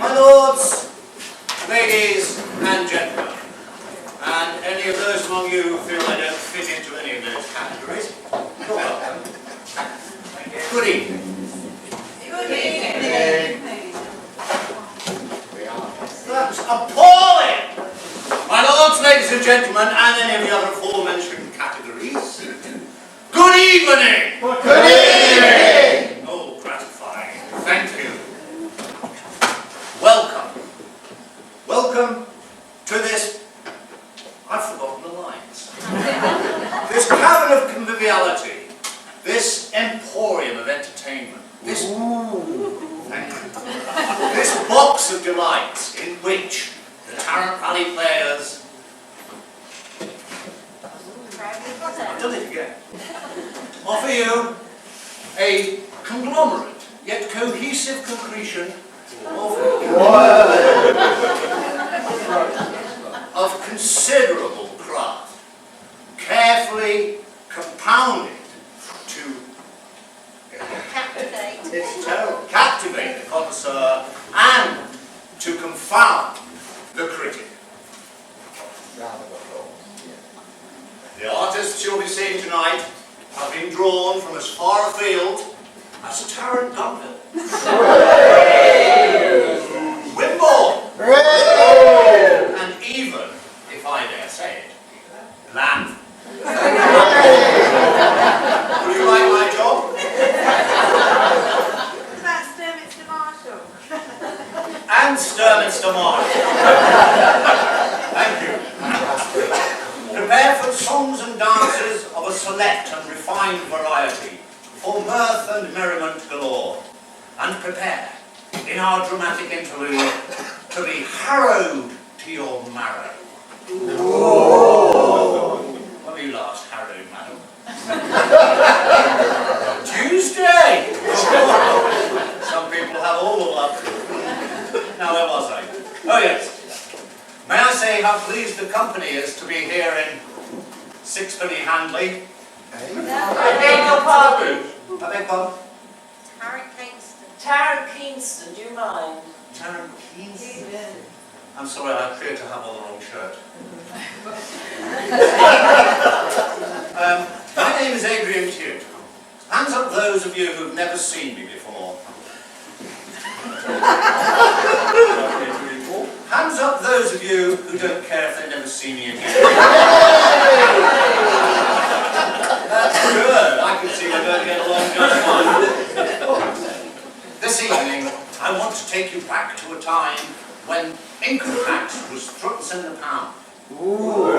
My lords, ladies and gentlemen, and any of those among you who feel I don't fit into any of those categories, you're welcome. Good evening. Good evening. That's appalling! My lords, ladies and gentlemen, and any of the other aforementioned categories, good evening! Good evening. Oh, gratifying. Thank you. Welcome. Welcome to this, I've forgotten the lines, this cavern of conviviality, this emporium of entertainment, this, thank you, this box of delights in which the Tarrant Valley players, I've done it again, offer you a conglomerate yet cohesive concretion of considerable craft, carefully compounded to captivate the connoisseur and to confound the critic. The artists you'll be seeing tonight have been drawn from as far afield as Tarrant Gumville, Wimborne, and even, if I dare say it, Lamb. Would you like my job? That's Mr. Marshall. And Sturminster Marshall. Thank you. Prepare for songs and dances of a select and refined variety, for mirth and merriment galore, and prepare, in our dramatic interlude, to be harrowed to your marrow. When were you last harrowed, madam? Tuesday! Some people have all the luck. Now, where was I? Oh, yes. May I say how pleased the company is to be here in Sixpenny Handley? I beg your pardon. I beg pardon? Tarrant Keenston, do you mind? Tarrant Keenston? I'm sorry, I appear to have on the wrong shirt. My name is Adrian Tude. Hands up those of you who've never seen me before. Hands up those of you who don't care if they never see me again. That's good. I can see we're going to get along just fine. This evening, I want to take you back to a time when income tax was threepence in the pound. Ooh.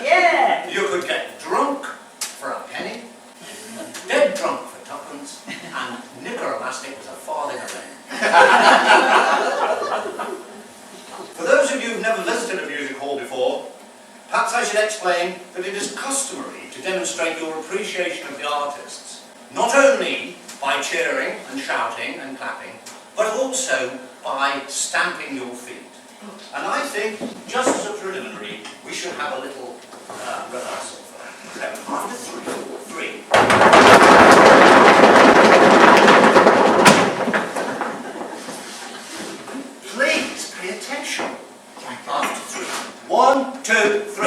Yeah. You could get drunk for a penny, dead drunk for tuppence, and knicker elastic was a farthing a ring. For those of you who've never visited a music hall before, perhaps I should explain that it is customary to demonstrate your appreciation of the artists, not only by cheering and shouting and clapping, but also by stamping your feet. And I think, just as a preliminary, we should have a little rehearsal for that. So, after three. Please pay attention. After three. 1, 2, 3.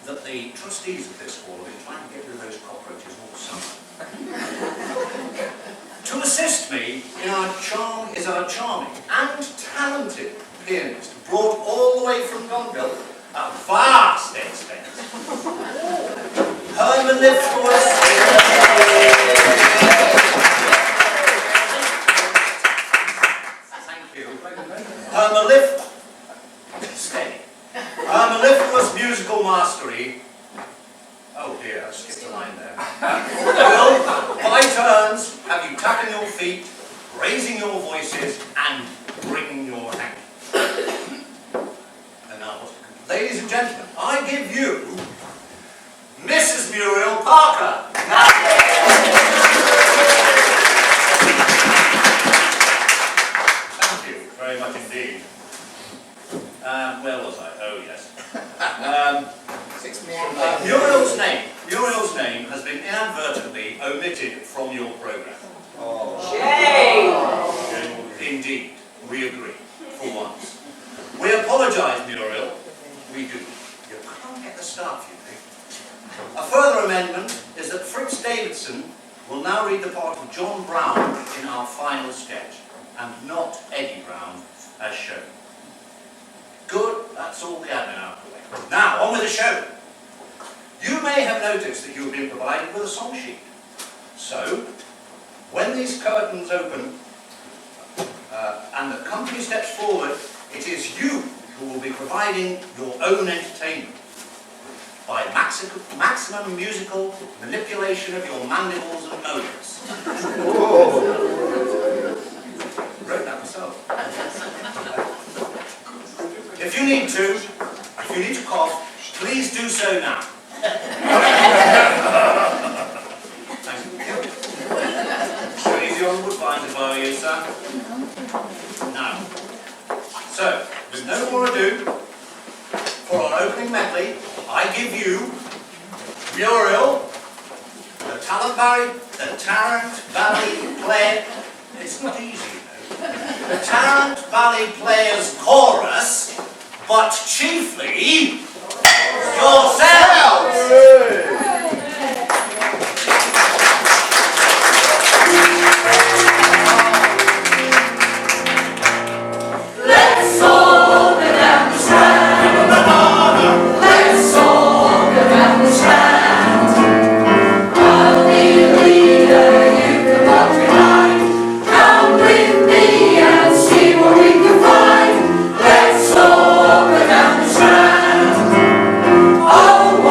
that the trustees of this hall have been trying to get rid of those cockroaches all summer. To assist me in is our charming and talented pianist, brought all the way from Gonville at vast expense. Her mellifluous... Thank you. Her mellifluous musical mastery... Oh dear, I skipped a line there. Will, by turns, have you tapping your feet, raising your voices, and bringing your hands. And now, ladies and gentlemen, I give you Mrs. Muriel Parker. Thank you very much indeed. Where was I? Oh, yes. Muriel's name has been inadvertently omitted from your programme. Shame! Indeed, we agree, for once. We apologise, Muriel. We do. You can't get the staff, you think. A further amendment is that Fritz Davidson will now read the part of John Brown in our final sketch, and not Eddie Brown, as shown. Good, that's all the admin out of the way. Now, on with the show. You may have noticed that you have been provided with a song sheet. So, when these curtains open and the company steps forward, it is you who will be providing your own entertainment by maximum musical manipulation of your mandibles and molars. Wrote that myself. If you need to cough, please do so now. Thank you. So easy on Woodbines if I were you, sir. Now, so, with no more ado, for our opening medley, I give you Muriel, the Tarrant Valley Play. It's not easy, you know. The Tarrant Valley Players Chorus, but chiefly yourselves! Let's all go down the strand. Let's all go down the strand. I'll be the leader, you come up behind. Come with me and see what we can find. Let's all go down the strand. Oh,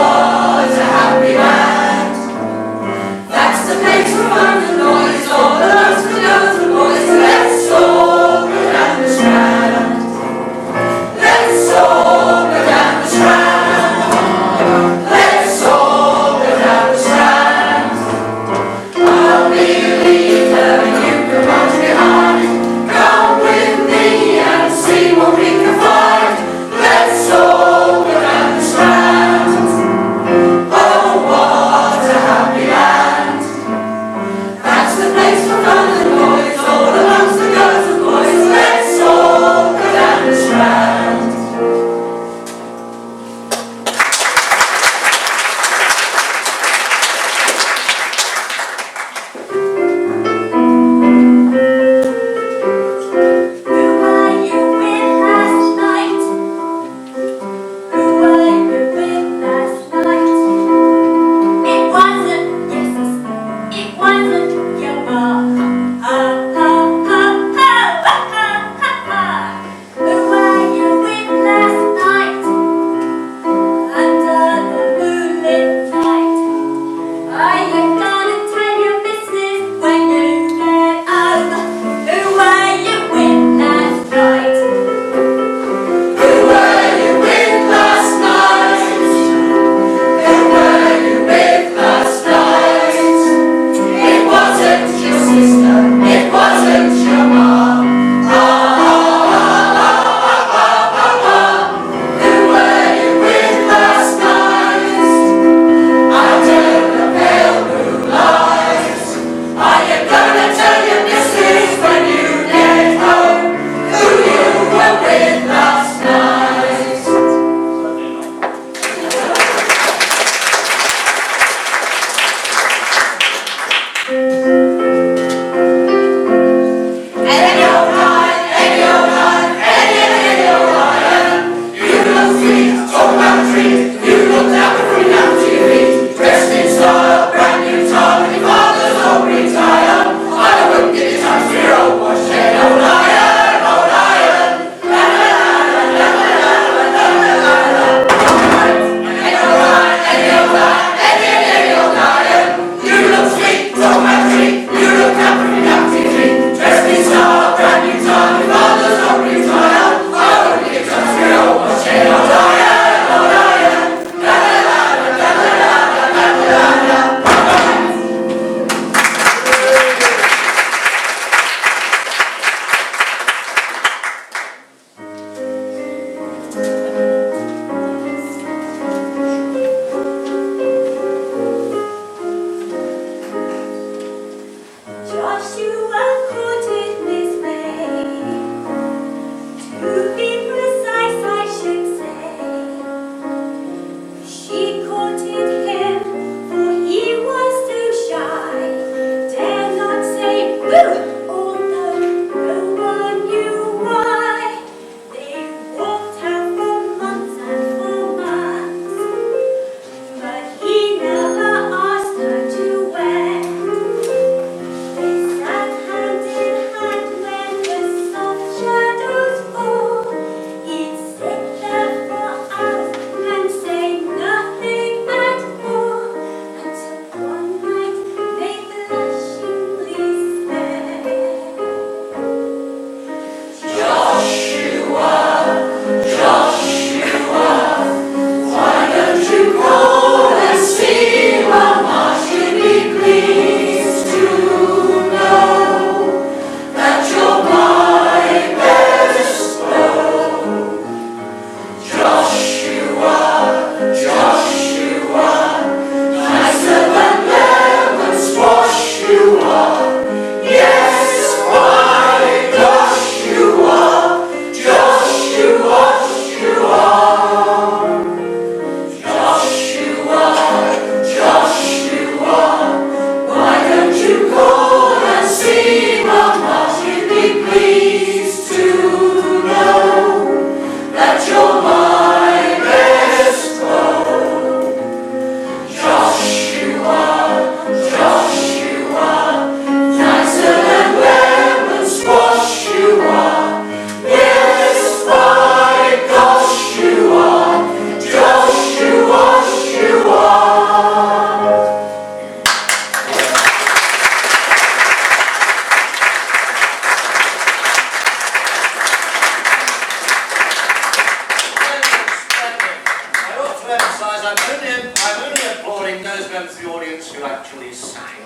those members of the audience who actually sang.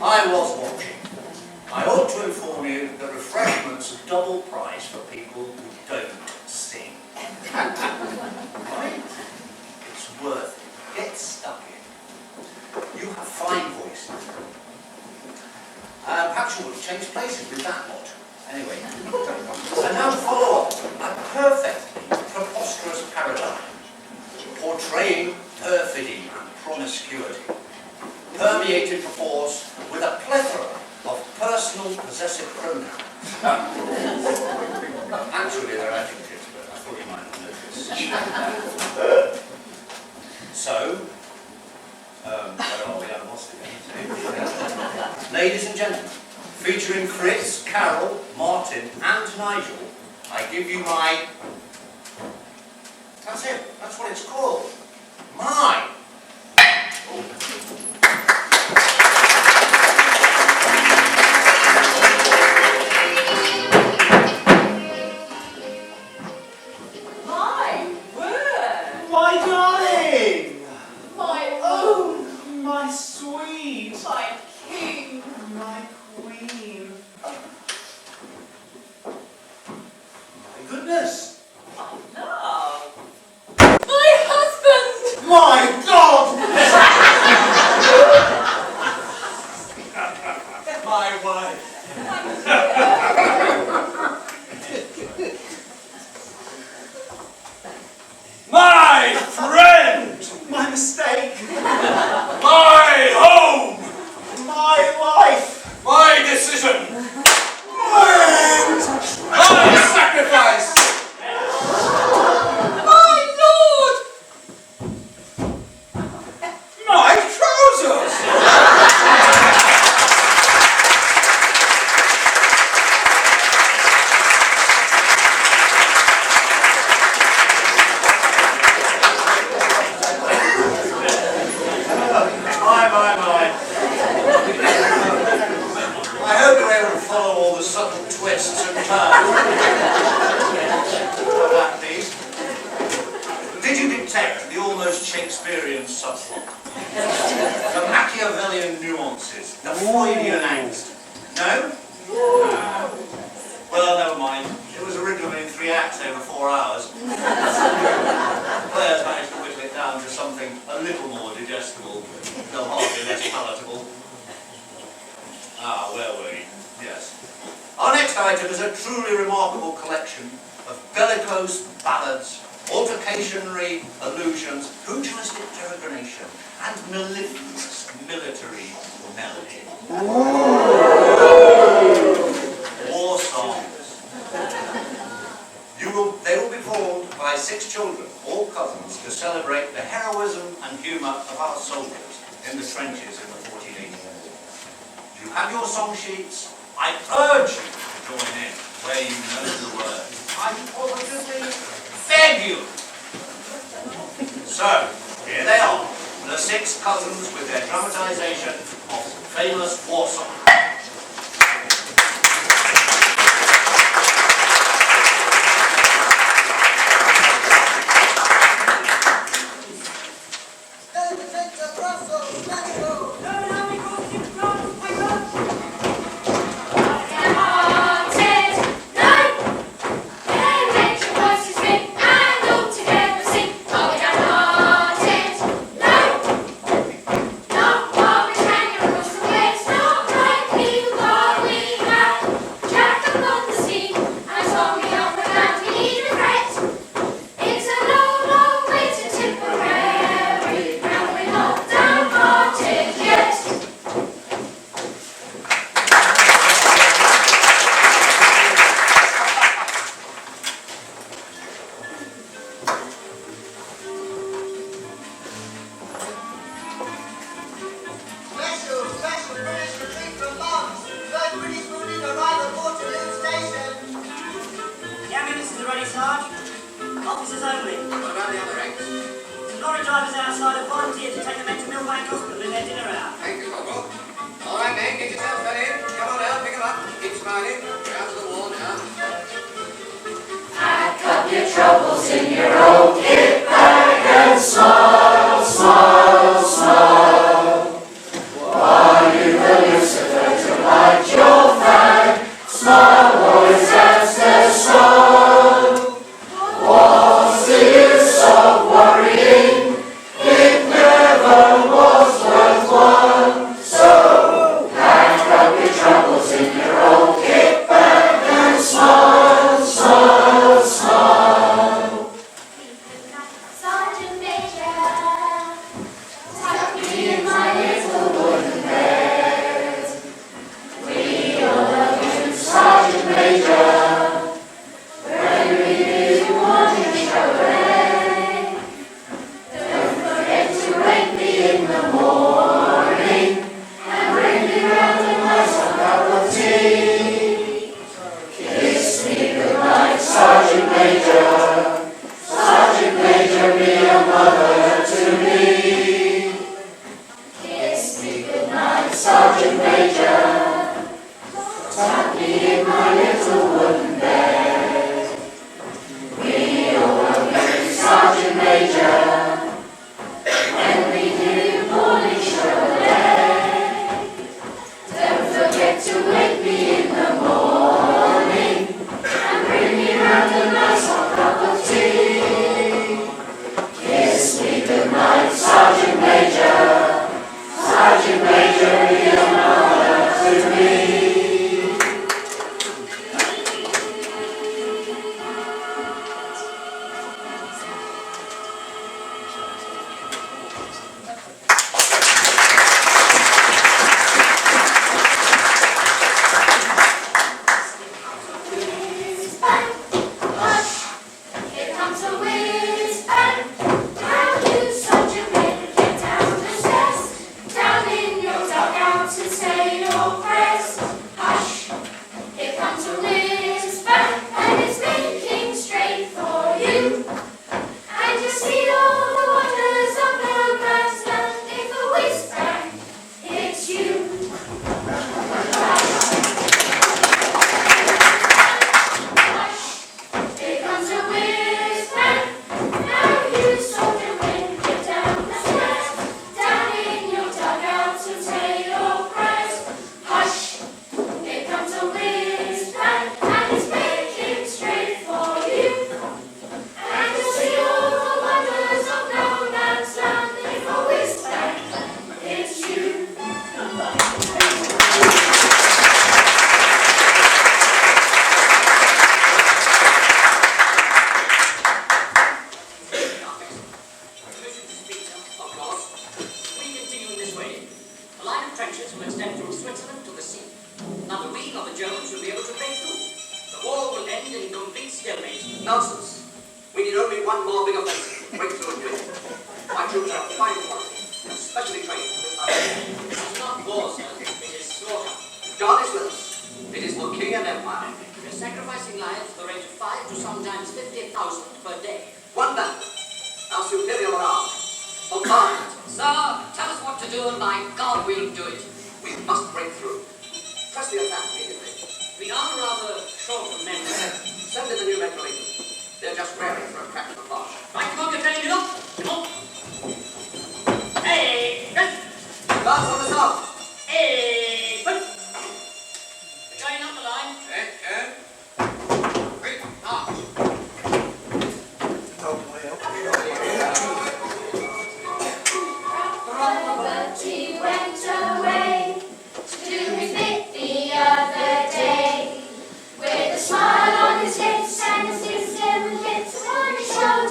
I was watching. I ought to inform you that refreshments are double price for people who don't sing. Right? It's worth it. Get stuck in. You have fine voices. Perhaps you would have changed places with that lot. Anyway. And now follow up a perfectly preposterous paradigm, portraying perfidy and promiscuity, permeated perforce with a plethora of personal possessive pronouns. Actually, they're adjectives, but I thought you might have noticed. So, where are we? I lost it again. Ladies and gentlemen, featuring Chris, Carol, Martin, and Nigel, I give you my... That's it. That's what it's called. My... My word. My darling! My own. My sweet! My king. My queen! My goodness! No. My husband. My God! My wife! My friend! My mistake! My home! My life! My decision! My sacrifice! My lord. My trousers! My. I hope you're able to follow all the subtle twists and turns of that piece. Did you detect the almost Shakespearean subplot? The Machiavellian nuances, the Freudian angst? No? Well, never mind. It was originally in 3 acts over 4 hours. The players managed to whittle it down to something a little more digestible, though hardly less palatable. Where were we? Yes. Our next item is a truly remarkable collection of bellicose ballads, altercationary allusions, pugilistic peregrination, and mellifluous military melody. War songs. They will be performed by 6 children, all cousins, to celebrate the heroism and humour of our soldiers in the trenches in the 1480s. You have your song sheets. I urge you to join in where you know the words. I positively beg you. So, here they are, the 6 cousins with their dramatisation of some famous war songs. Party. trenches will extend from Switzerland to the sea. Neither we nor the Germans will be able to break through. The war will end in complete stalemate. Nonsense. We need only one more big offensive to break through and win. My troops are of fine quality, and specially trained for this mission. This is not war, sir. It is slaughter. God is with us. It is for king and empire. We are sacrificing lives at the rate of 5 to sometimes 50,000 per day. One battle. Our superior morale. For mine. Sir, tell us what to do and by God we'll do it. We must break through. Press the attack immediately. We are rather short of men. Send in the new men for England. They're just raring for a crack to the bosh. Right, come on, get ready, look. Come on. Hey, good. Guards on the south. Hey, good. We're going up the line. Wait, now. But he went away to do his bit the other day. With a smile on his lips and a system hits on his shoulder.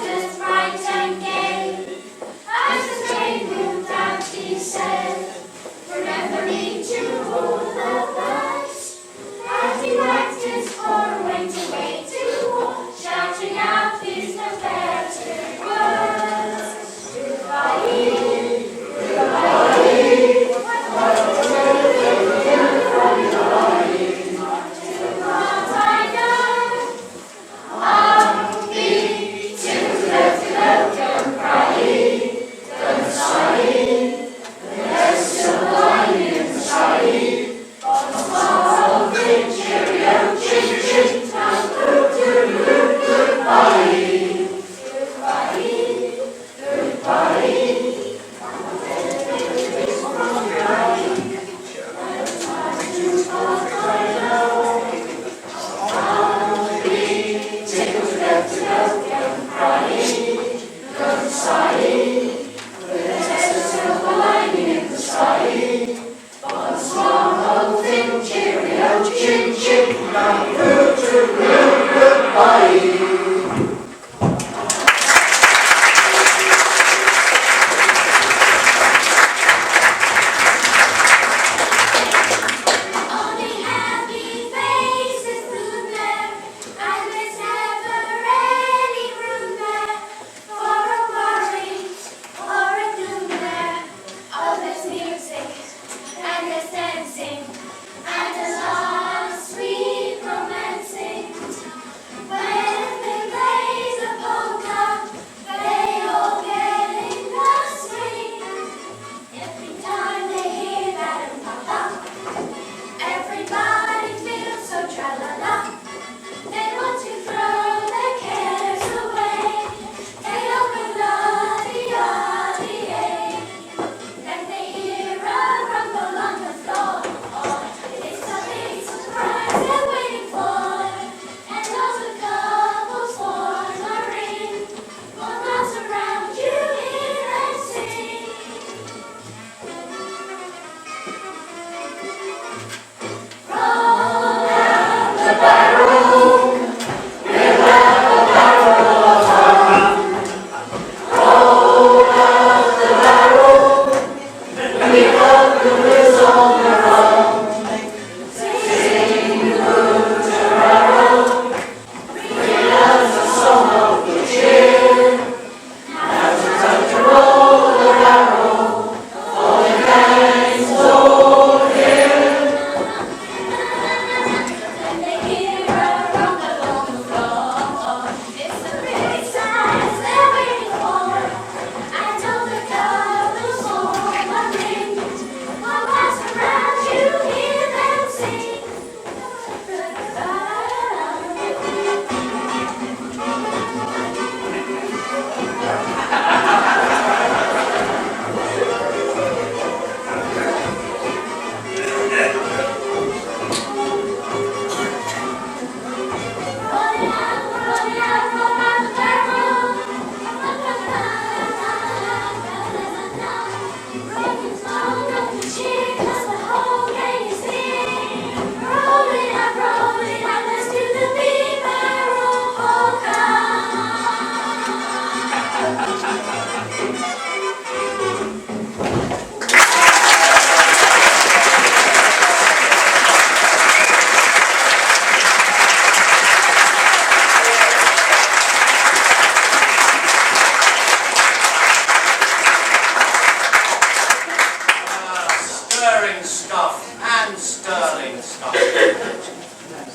stirring stuff and sterling stuff.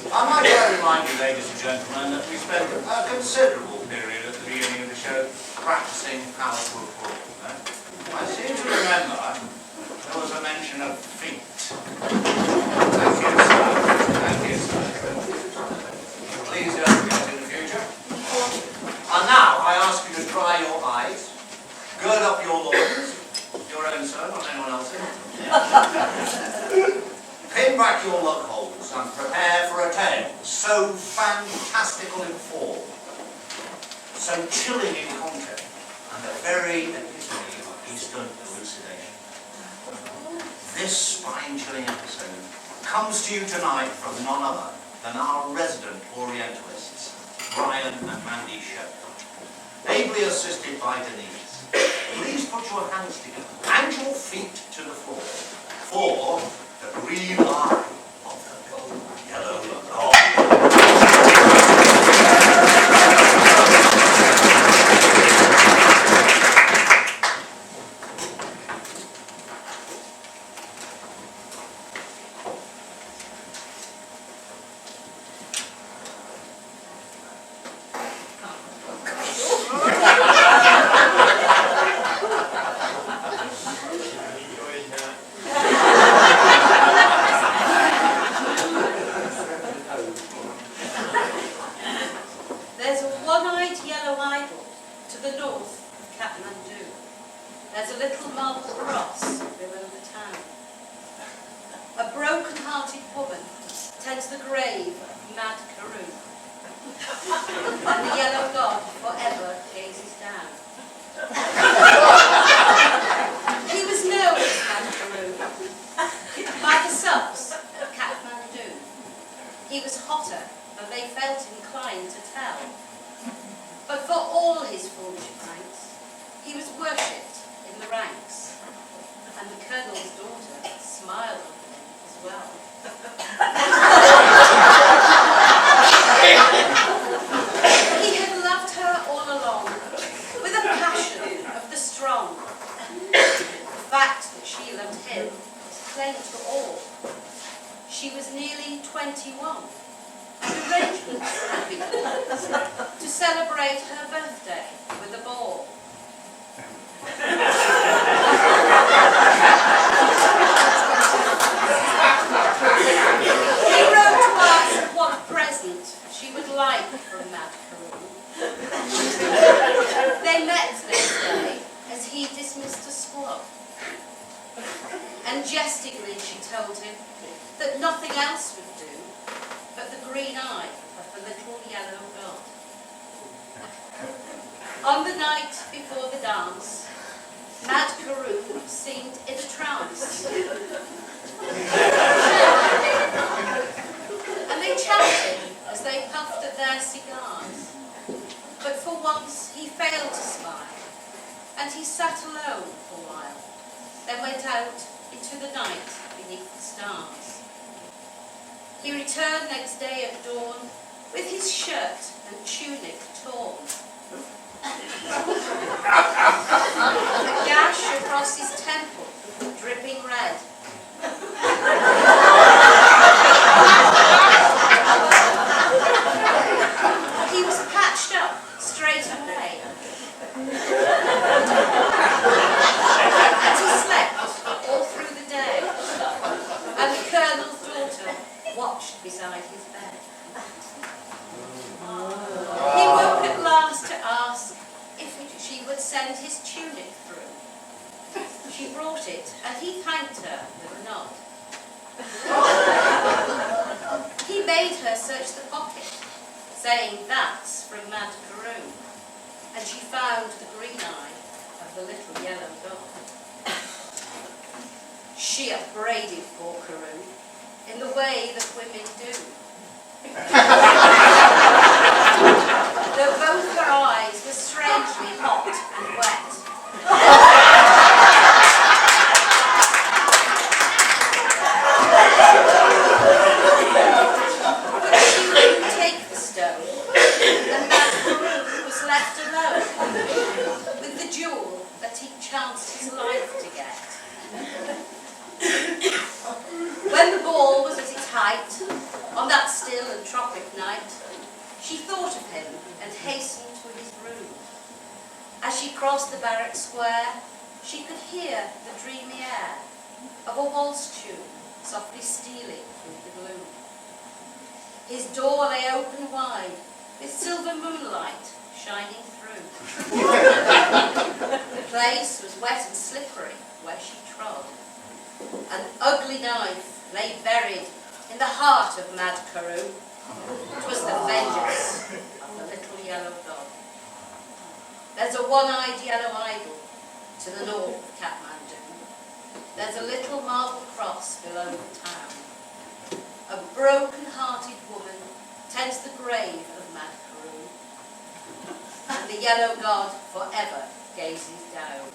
I might well remind you, ladies and gentlemen, that we spent a considerable period at the beginning of the show practicing how to applaud. I seem to remember there was a mention of feet. Thank you, sir. Thank you, sir. Please don't forget in the future. And now I ask you to dry your eyes, gird up your loins, your own, sir, not anyone else's. Pin back your lug holes and prepare for a tale so fantastical in form, so chilling in content, and the very epitome of Eastern elucidation. This spine-chilling episode comes to you tonight from none other than our resident Orientalists, Brian and Mandy Shepherd, ably assisted by Denise. Please put your hands together and your feet to the floor for the green eye of the gold yellow god. There's a one-eyed yellow idol to the north of Kathmandu. There's a little marble cross below the town. A broken-hearted woman tends the grave of Mad Karoo. And the yellow god forever gazes down. He was known as Mad Karoo by the subs of Kathmandu. He was hotter than they felt inclined to tell. But for all his foolish pranks, he was worshipped in the ranks, and the colonel's daughter smiled on him as well. He had loved her all along, with a passion of the strong. The fact that she loved him was plain to all. She was nearly 21. Arrangements had been made to celebrate her birthday with a ball. He wrote to ask what present she would like from Mad Karoo. They met next day as he dismissed a squad. And jestingly she told him that nothing else would do but the green eye of the little yellow god. On the night before the dance, Mad Karoo seemed in a trance. And they chatted as they puffed at their cigars. But for once he failed to smile, and he sat alone for a while, then went out into the night beneath the stars. He returned next day at dawn with his shirt and tunic torn. A gash across his temple, dripping red. He was patched up straight away. And he slept all through the day. And the colonel's daughter watched beside his bed. He woke at last to ask if she would send his tunic through. She brought it, and he thanked her with a nod. He made her search the pocket, saying, "That's from Mad Karoo," and she found the green eye of the little yellow god. She upbraided poor Karoo in the way that women do. Though both her eyes were strangely hot and wet. But she wouldn't take the stone, and Mad Karoo was left alone with the jewel that he chanced his life to get. Across the barrack square, she could hear the dreamy air of a waltz tune softly stealing through the gloom. His door lay open wide, with silver moonlight shining through. The place was wet and slippery where she trod. An ugly knife lay buried in the heart of Mad Carew. It was the vengeance of the little yellow dog. There's a one-eyed yellow idol to the north of Kathmandu. There's a little marble cross below the town. A broken-hearted woman tends the grave of Mad Carew, and the yellow god forever gazes down.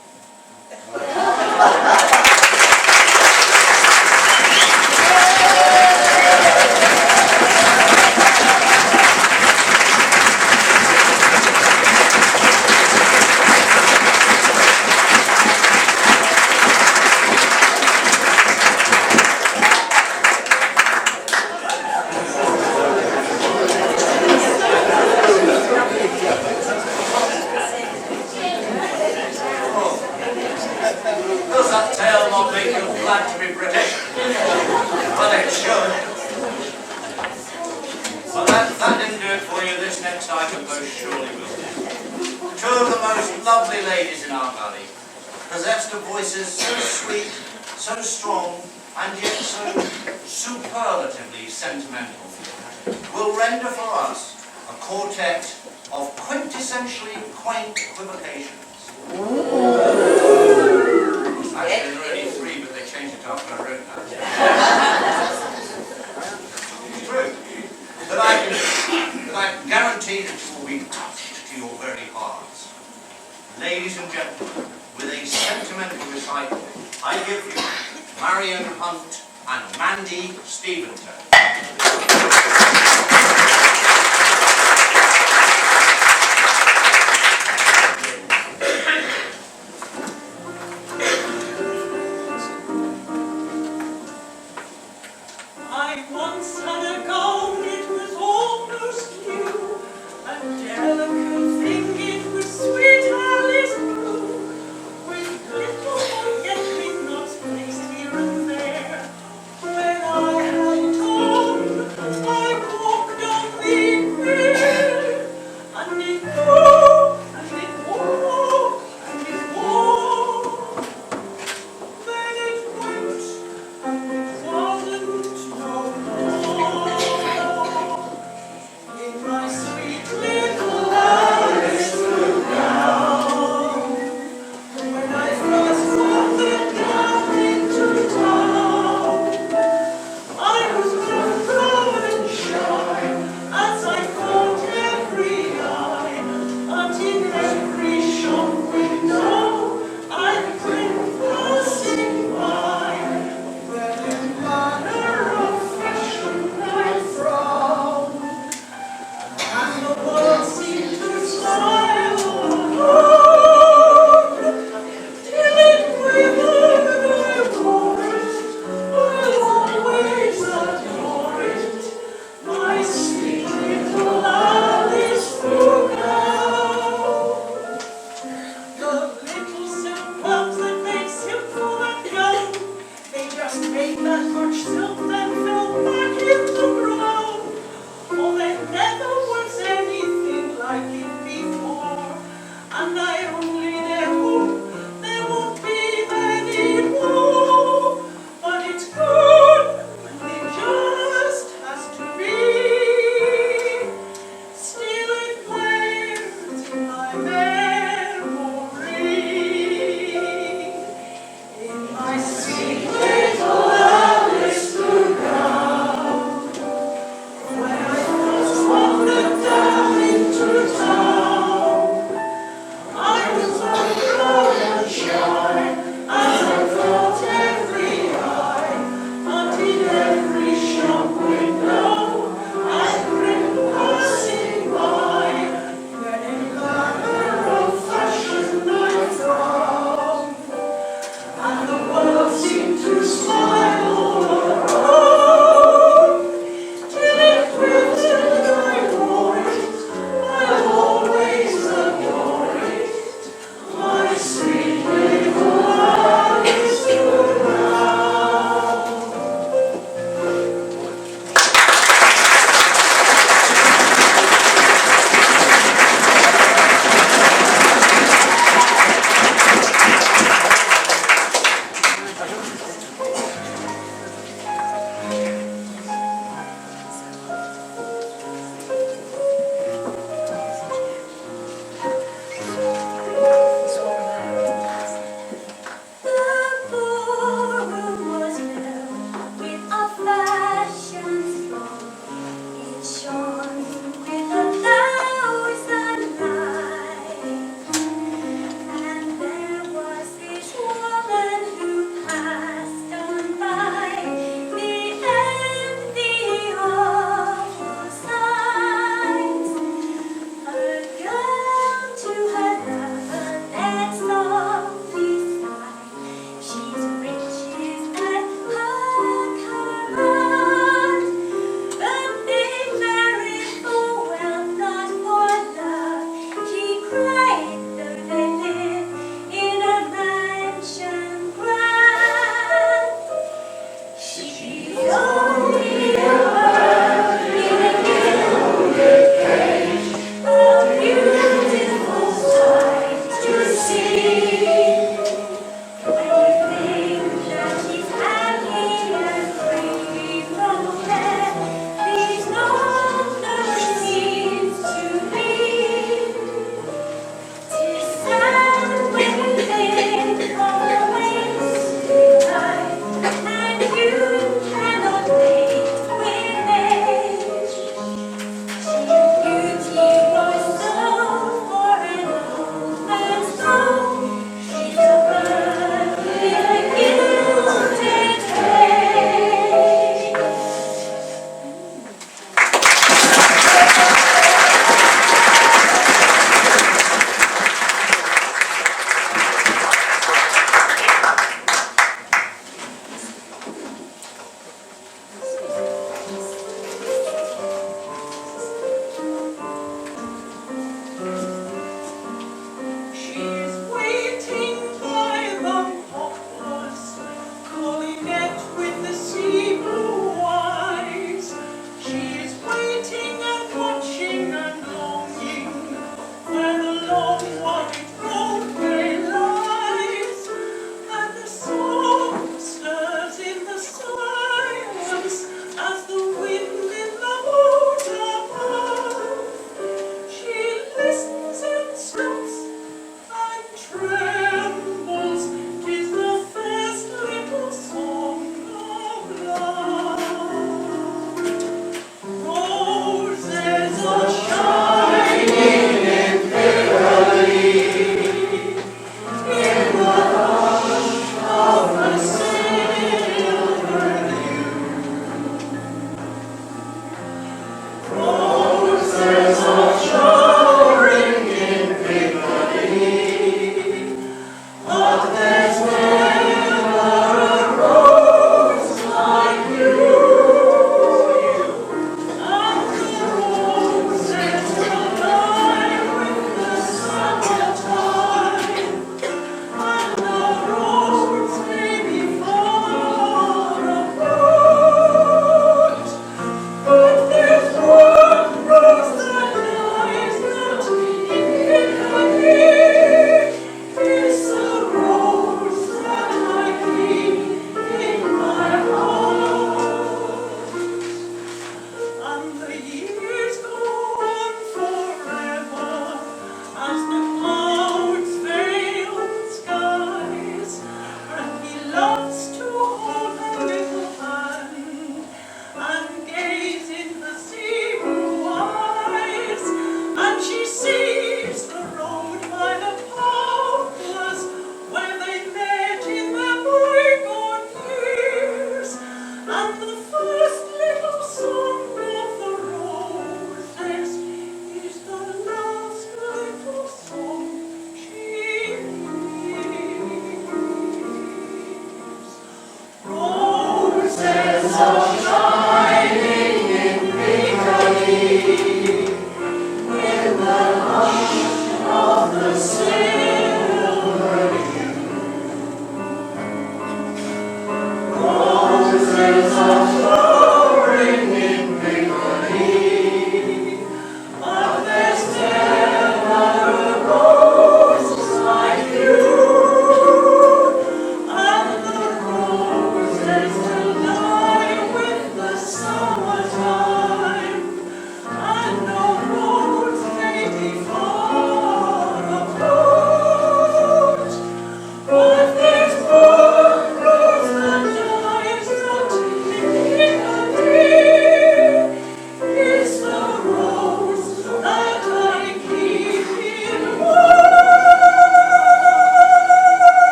Does that tale not make you glad to be British? Well, it should. Well, that didn't do it for you. This next item most surely will do. Two of the most lovely ladies in our valley, possessed of voices so sweet, so strong, and yet so superlatively sentimental, will render for us a quartet of quintessentially quaint equivocations. Actually, there are only three, but they changed it after I wrote that. It's true. But I guarantee that you will be touched to your very hearts. Ladies and gentlemen, with a sentimental recital, I give you Marion Hunt and Mandy Steventon. I once had a gown, it was almost new, a delicate thing, it was sweet Alice blue, with little forget-me nots placed here and there. When I had it on, I walked on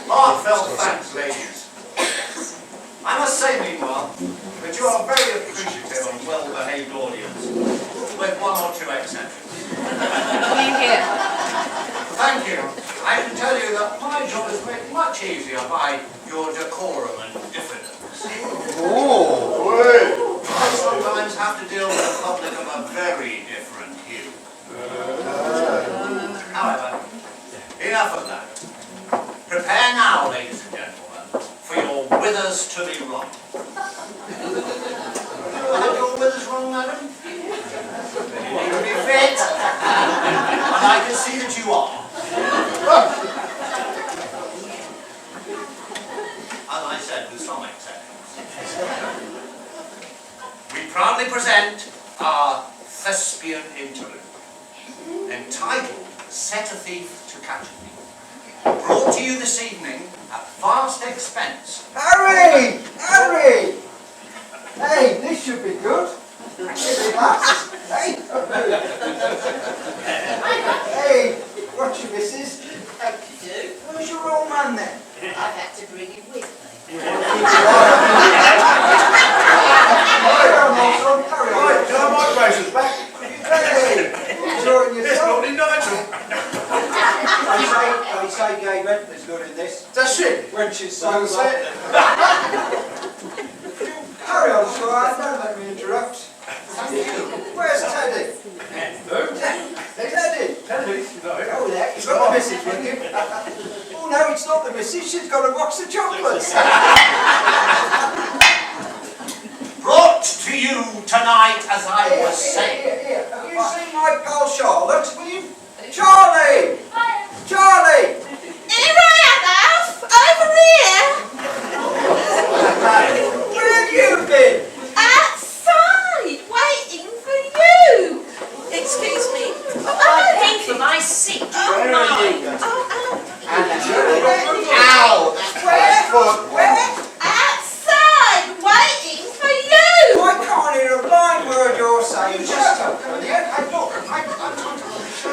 Heartfelt thanks, ladies. I must say, meanwhile, that you are very appreciative of well-behaved audience, with one or two exceptions. Thank you. I can tell you that my job is made much easier by your decorum and diffidence. I sometimes have to deal with a public of a very different hue. However, enough of that. Prepare now, ladies and gentlemen, for your withers to be wrong. Are your withers wrong, madam? You need to be fit, and I can see that you are. As I said, with some exceptions. We proudly present our thespian interlude, entitled Set a Thief to Catch a Thief. Brought to you this evening at vast expense. Harry! Harry! Hey, this should be good. Relax. Hey! Hey, what's your missus? Who's your old man then? I've had to bring him with me. Right, can I my braces back? Hey, enjoying yourself? I say gay Redford's good in this. That's it. When she's so set. Carry on, sir. Don't let me interrupt. Thank you. Where's Teddy? Teddy? Oh, there. He's got the missus with him. Oh, no, it's not the missus. She's got a box of chocolates. Brought to you tonight, as I was saying. Here. Have you seen my pal Charlotte? Will you? Charlie! Charlie! Here I am, Alf! Over here! Where have you been? Outside, waiting for you! Excuse me, I paid for my seat. Where are you? Ow! Where? Outside, waiting for you! I can't hear a blind word you're saying. Shut up, will you?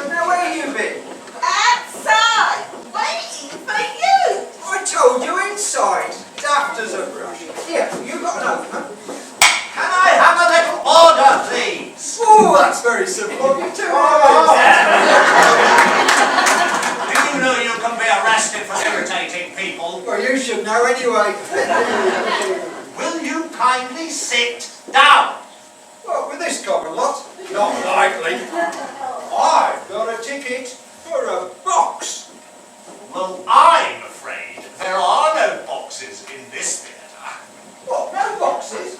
Now, where have you been? Outside, waiting for you! I told you inside. Daft as a brush. Here, you got an opener. Can I have a little order, please? Oh, that's very simple. You two Do you know you can be arrested for irritating people? Well, you should know anyway. Will you kindly sit down? What, with this common lot? Not likely. I've got a ticket for a box. Well, I'm afraid there are no boxes in this theatre. What, no boxes?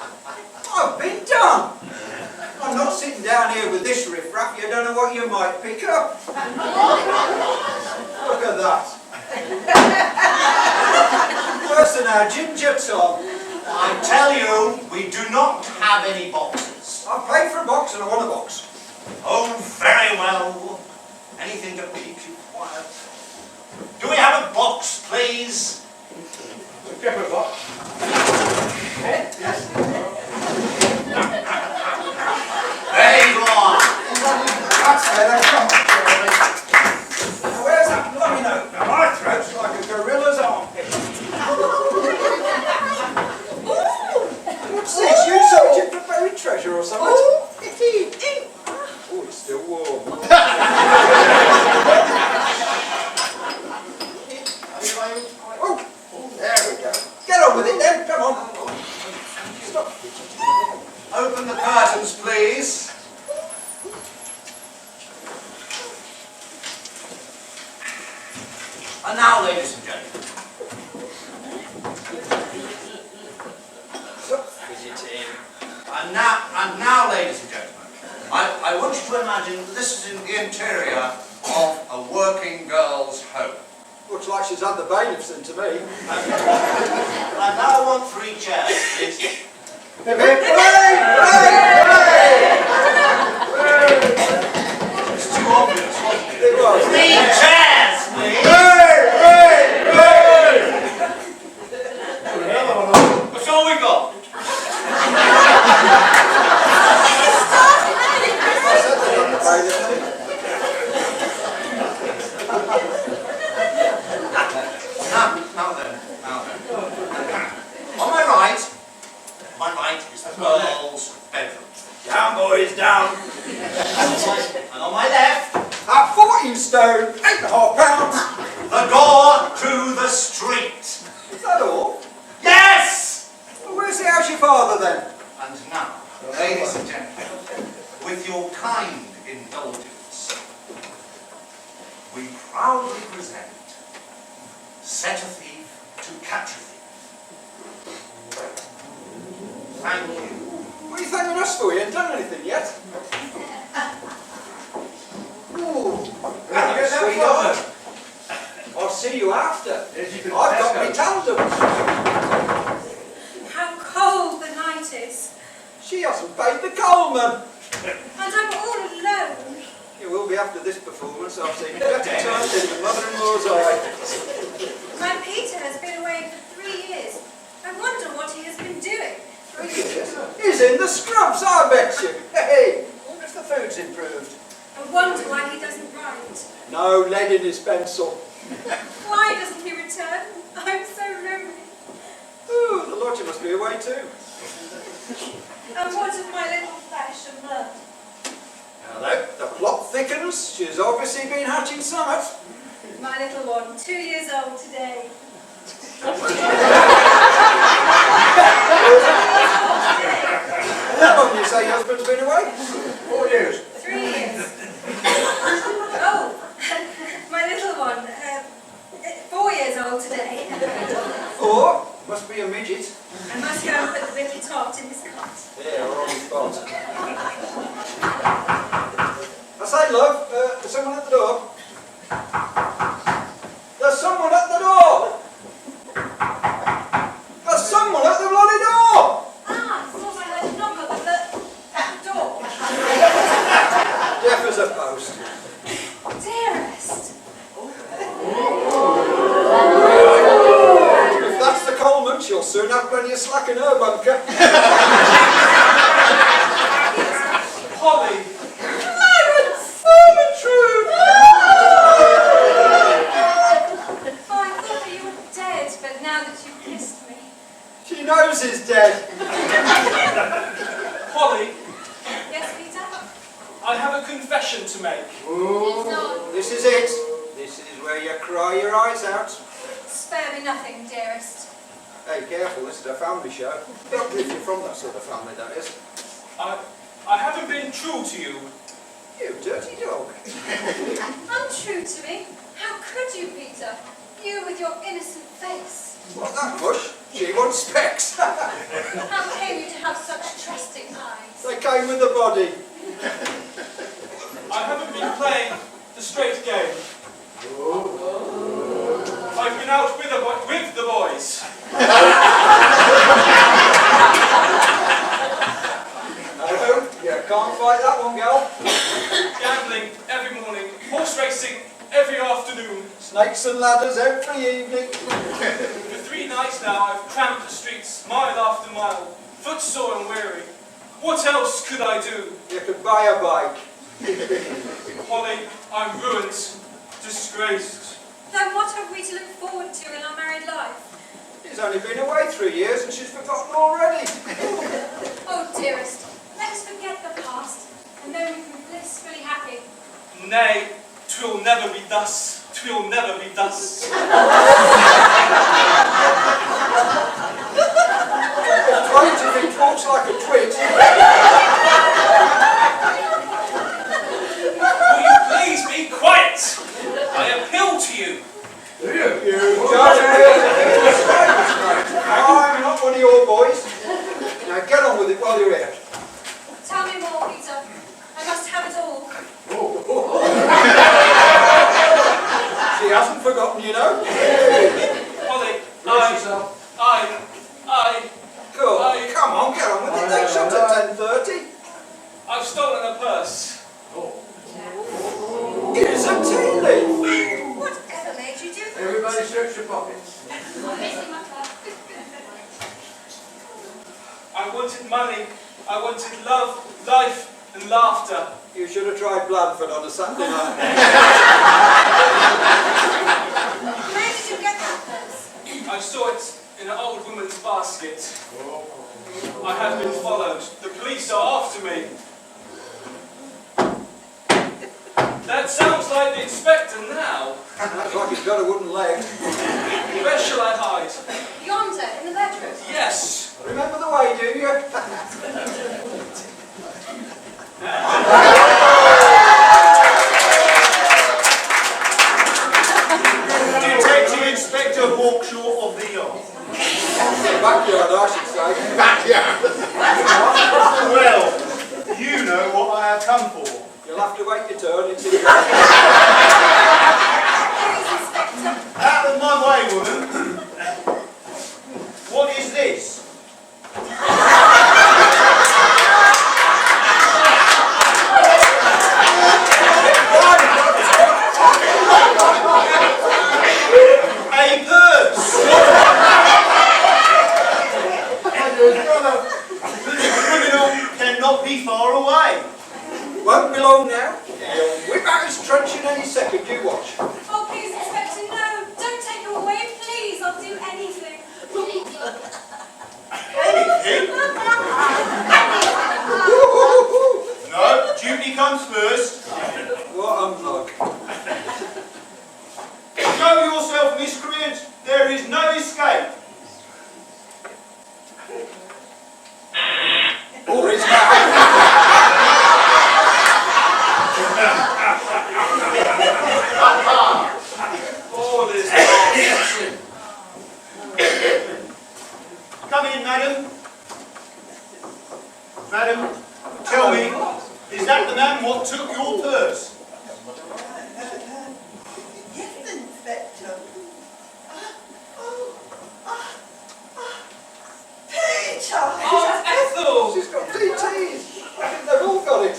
I've been done. I'm not sitting down here with this riffraff. You don't know what you might pick up. Look at that. Worse than our ginger Tom. I tell you, we do not have any boxes. I paid for a box and I want a box. Oh, very well. Anything to keep you quiet. Do we have a box, please? Get a box. Yes. something. Oh, it is. Oh, it's still warm. Oh, there we go. Get on with it then, come on. Stop. Open the curtains, please. And now, ladies and gentlemen, and now, ladies and gentlemen, I want you to imagine that this is in the interior of a working girl's home. Looks like she's had the bailiffs in to me. And now I want 3 chairs, please. It's too obvious, wasn't it? It was. 3 chairs, please. That's all we got. Now then. On my right is the girl's bedroom. Down, boys, down. And on my left, At 14 stone, 8.5 pounds. the door to the street. Is that all? Yes! Well, where's the house your father then? And now, ladies and gentlemen, with your kind indulgence, we proudly present Set a Thief to Catch a Thief. Thank you. What are you thanking us for? You ain't done anything yet. Ooh, sweetheart. I'll see you after. I've got my tandems. How cold the night is. She hasn't paid the coalman. And I'm all alone. You will be after this performance. I've seen better times in the mother-in-law's eye. My Peter has been away for 3 years. I wonder what he has been doing. 3 years? He's in the scrubs, I bet you. Hey, wonder if the food's improved. I wonder why he doesn't write. No lead in his pencil. Why doesn't he return? I'm so lonely. Ooh, the lodger must be away too. And what of my little flesh and blood? Hello. The plot thickens. She's obviously been hatching summit. My little one, 2 years old today. How long do you say your husband's been away? 4 years. 3 years. Oh, my little one, 4 years old today. 4? Must be a midget. I must go and put the little tot in his cot. Yeah, we're on the spot. I say, love, there's someone at the door. There's someone at the door! There's someone at the bloody door! Ah, I thought I heard a knock at the door. Deaf as a post. Dearest. If that's the Coleman, she'll soon have plenty of slack in her bunker. Polly, Oh, I thought that you were dead, but now that you've kissed me. She knows he's dead. Polly, Yes, Peter? I have a confession to make. This is it. This is where you cry your eyes out. Spare me nothing, dearest. Hey, careful, this is a family show. Not if you're from that sort of family, that is. I haven't been true to you. You dirty dog. Untrue to me? How could you, Peter? You with your innocent face. What, that mush? She wants specs. How came you to have such trusting eyes? They came with the body. I haven't been playing the straight game. I've been out with the boys. No, you can't fight that one, girl. Gambling every morning, horse racing every afternoon. Snakes and ladders every evening. For 3 nights now I've tramped the streets mile after mile, footsore and weary. What else could I do? You could buy a bike. Polly, I'm ruined, disgraced. Then what have we to look forward to in our married life? She's only been away 3 years and she's forgotten already. Oh, dearest, let us forget you'll never be thus. Twit if it talks like a twit. Will you please be quiet? I appeal to you. You don't appeal to me. I'm not one of your boys. Now get on with it while you're here. Tell me more, Peter. I must have it all. She hasn't forgotten, you know. Polly, Go on, come on, get on with it. They shut at 10:30. I've stolen a purse. Here's a tea leaf. Whatever made you do that? Everybody search your pockets. I wanted money. I wanted love, life, and laughter. You should have tried Blandford on a Saturday night. Where did you get that purse? I saw it in an old woman's basket. I have been followed. The police are after me. That sounds like the inspector now. Looks like he's got a wooden leg. Where shall I hide? Yonder, in the bedroom. Yes. Remember the way, do you? Detective Inspector Hawkshaw of the Yard. Backyard, I should say. Backyard. Well, you know what I have come for. You'll have to wait your turn. It's in Please, Inspector. Out of my way, woman. What is this? A purse. The criminal cannot be far away. Won't be long now. He'll whip out his truncheon any second, you watch. Oh, please, Inspector, no. Don't take him away, please. I'll do anything. Anything? No, duty comes first. What unluck. Show yourself, miscreant. There is no escape. Or his mouth. All is Come in, madam. Madam, tell me, is that the man what took your purse? Yes, Inspector. Peter! Oh, Ethel! She's got DTs. I think they've all got it.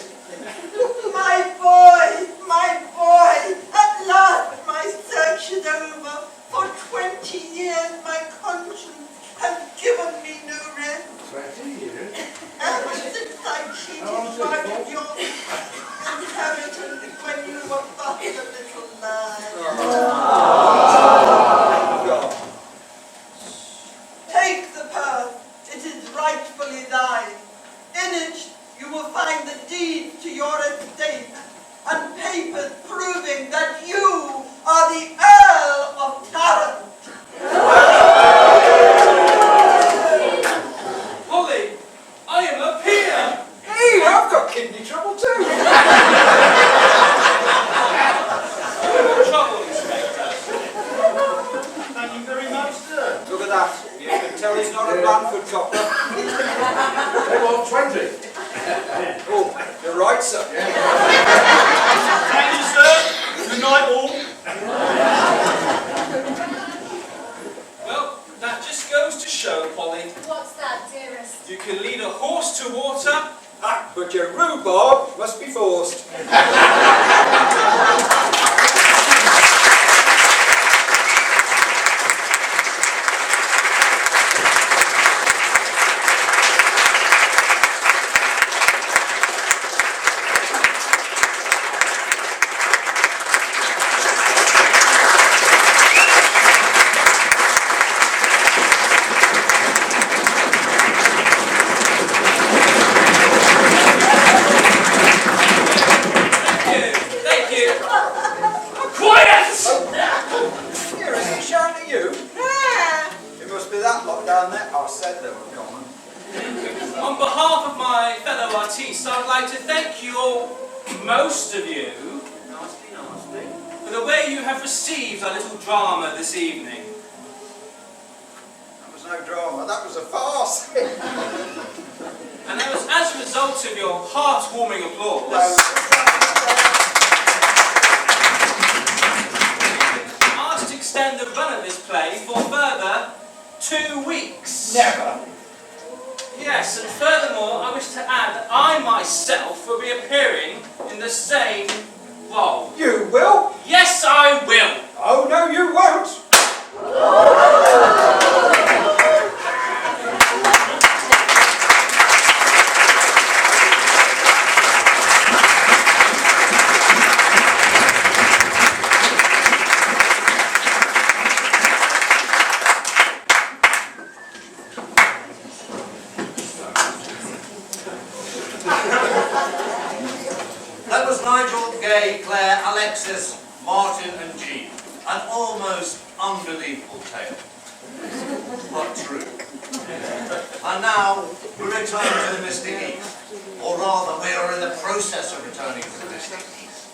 My boy! My boy! At last my search is over. For 20 years my conscience has given me no rest. 20 years? Ever since I cheated one of your inheritance when you were but a little lad. God. Take the purse. It is rightfully thine. In it you will find the deed to your estate and papers proving that you are the Earl of Tarrant. Polly, I am a peer. Hey, I've got kidney trouble too. Trouble, Inspector. Thank you very much, sir. Look at that. You can tell he's not a Blandford copper. They want 20. Oh, you're right, sir. Thank you, sir. Good night, all. Well, that just goes to show, Polly, What's that, dearest? you can lead a horse to water. Ah, but your rhubarb must be forced. Thank you. On behalf of my fellow artists, I would like to thank you all, most of you, for the way you have received our little drama this evening. That was no drama, that was a farce. And that was as a result of your heartwarming applause. I'm asked to extend the run of this play for a further 2 weeks. Never. Yes, and furthermore, I wish to add that I myself will be appearing in the same role. You will? Yes, I will. Oh, no, you won't. That was Nigel, Gay, Claire, Alexis, Martin and Jean. An almost unbelievable tale, but true. And now we return to the Mystic East, or rather we are in the process of returning to the Mystic East,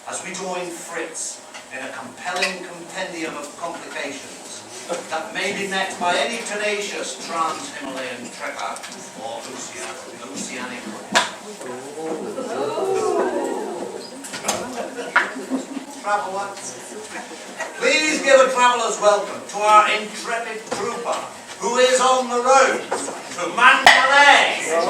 as we join Fritz in a compelling compendium of complications that may be met by any tenacious trans-Himalayan trekker or oceanic traveller. Please give a traveller's welcome to our intrepid trooper who is on the road to Mandalay. From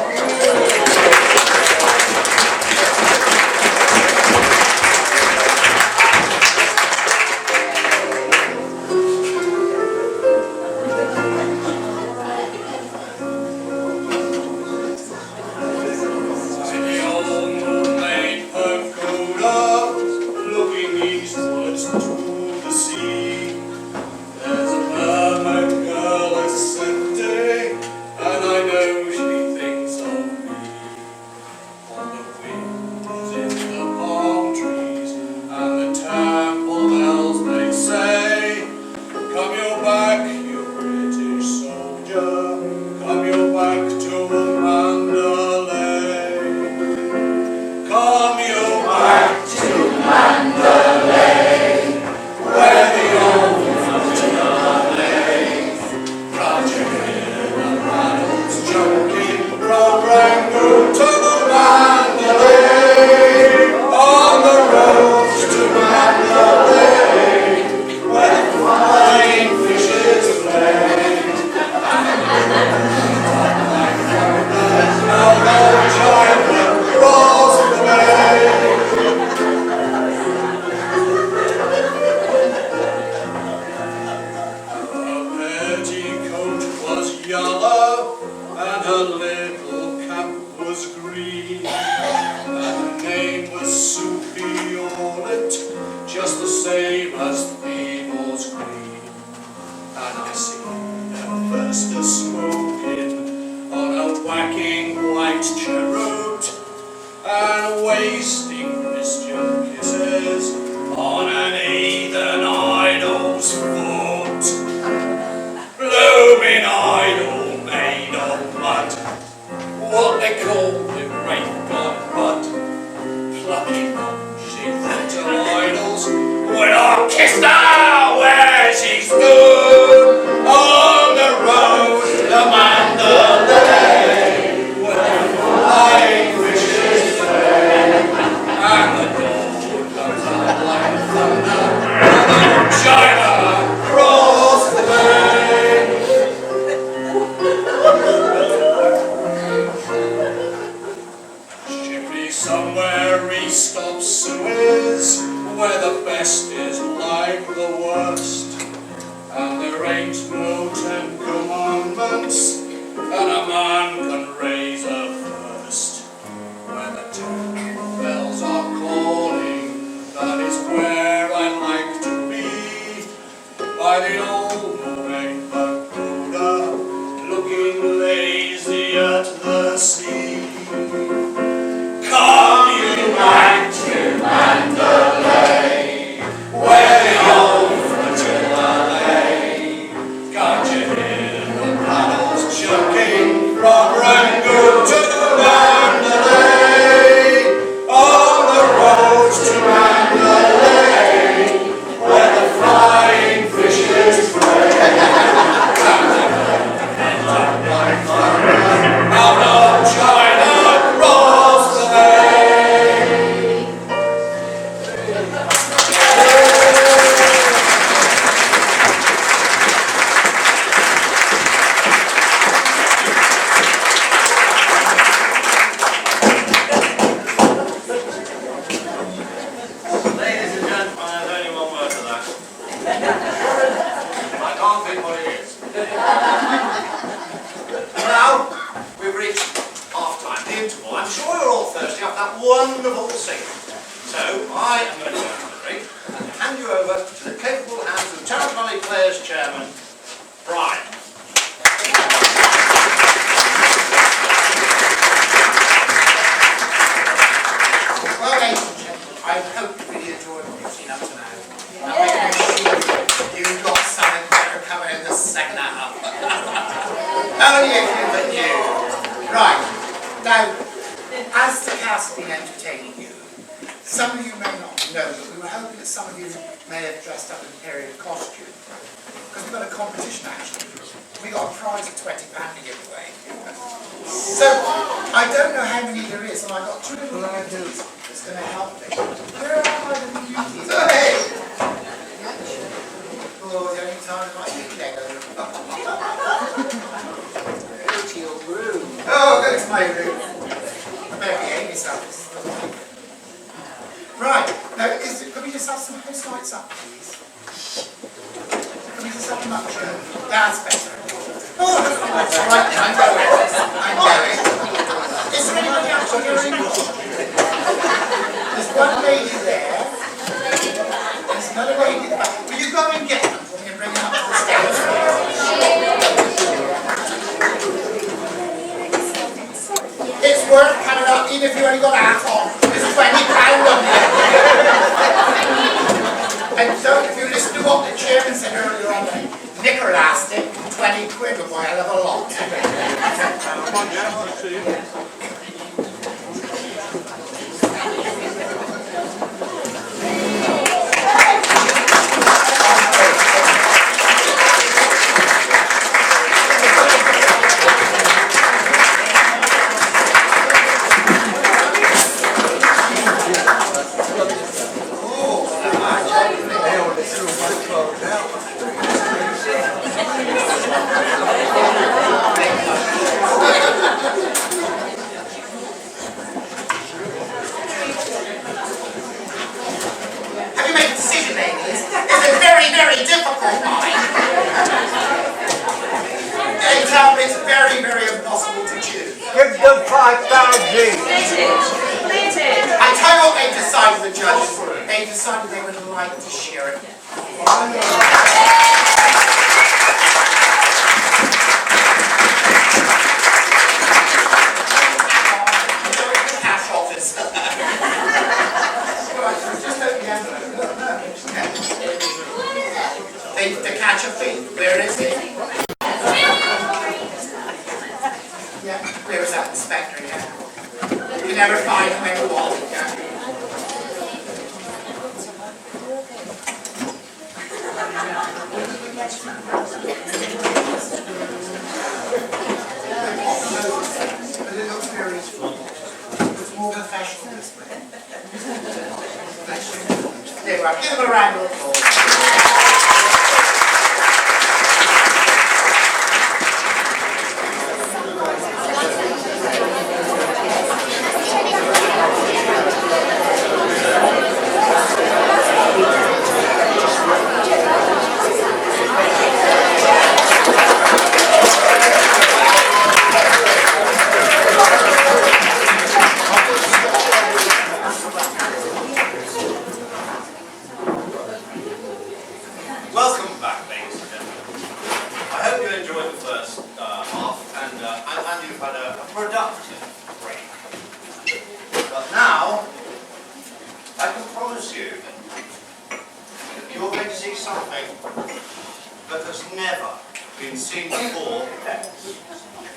Now, as the cast been entertaining you, some of you may not know, but we were hoping that some of you may have dressed up in period costume. Because we've got a competition actually. We got a prize of £20 to give away. So, I don't know how many there is, and I've got two little ladies that's going to help me. Where are my little beauties? Oh, hey! Oh, the only time I might be Lego. Go to your room. Oh, go to my room. I better behave myself. Right, now, can we just have some house lights up, please? Can we just have them up, Joe? That's better. Oh, that's right, I'm going. I'm going. Is there anybody actually hearing me? There's one lady there. There's another lady at the back. Will you go and get them for me and bring them up to the stairs? It's worth coming up even if you only got a hat on. There's £20 on there. And so if you listen to what the chairman said earlier on, knicker elastic, 20 quid will buy a hell of a lot.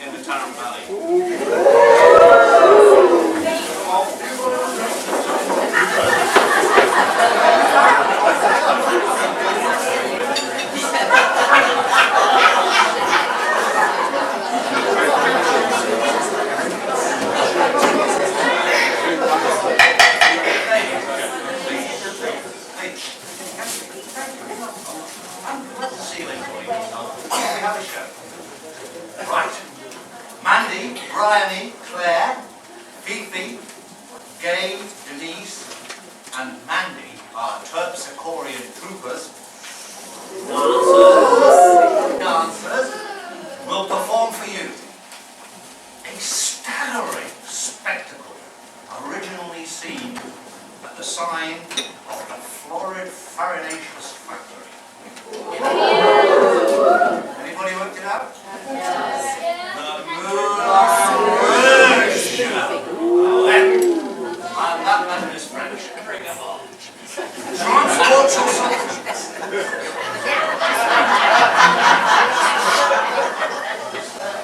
In the Tarrant Valley. Mandy, Bryony, Claire, Fyffe, Gay, Denise, and Mandy are terpsichorean troopers. Dancers will perform for you a staggering spectacle originally seen at the sign of the Florrie Forde factory. Anybody worked it out? Yes. And that letter is French. Bring them on. Transport your soldiers.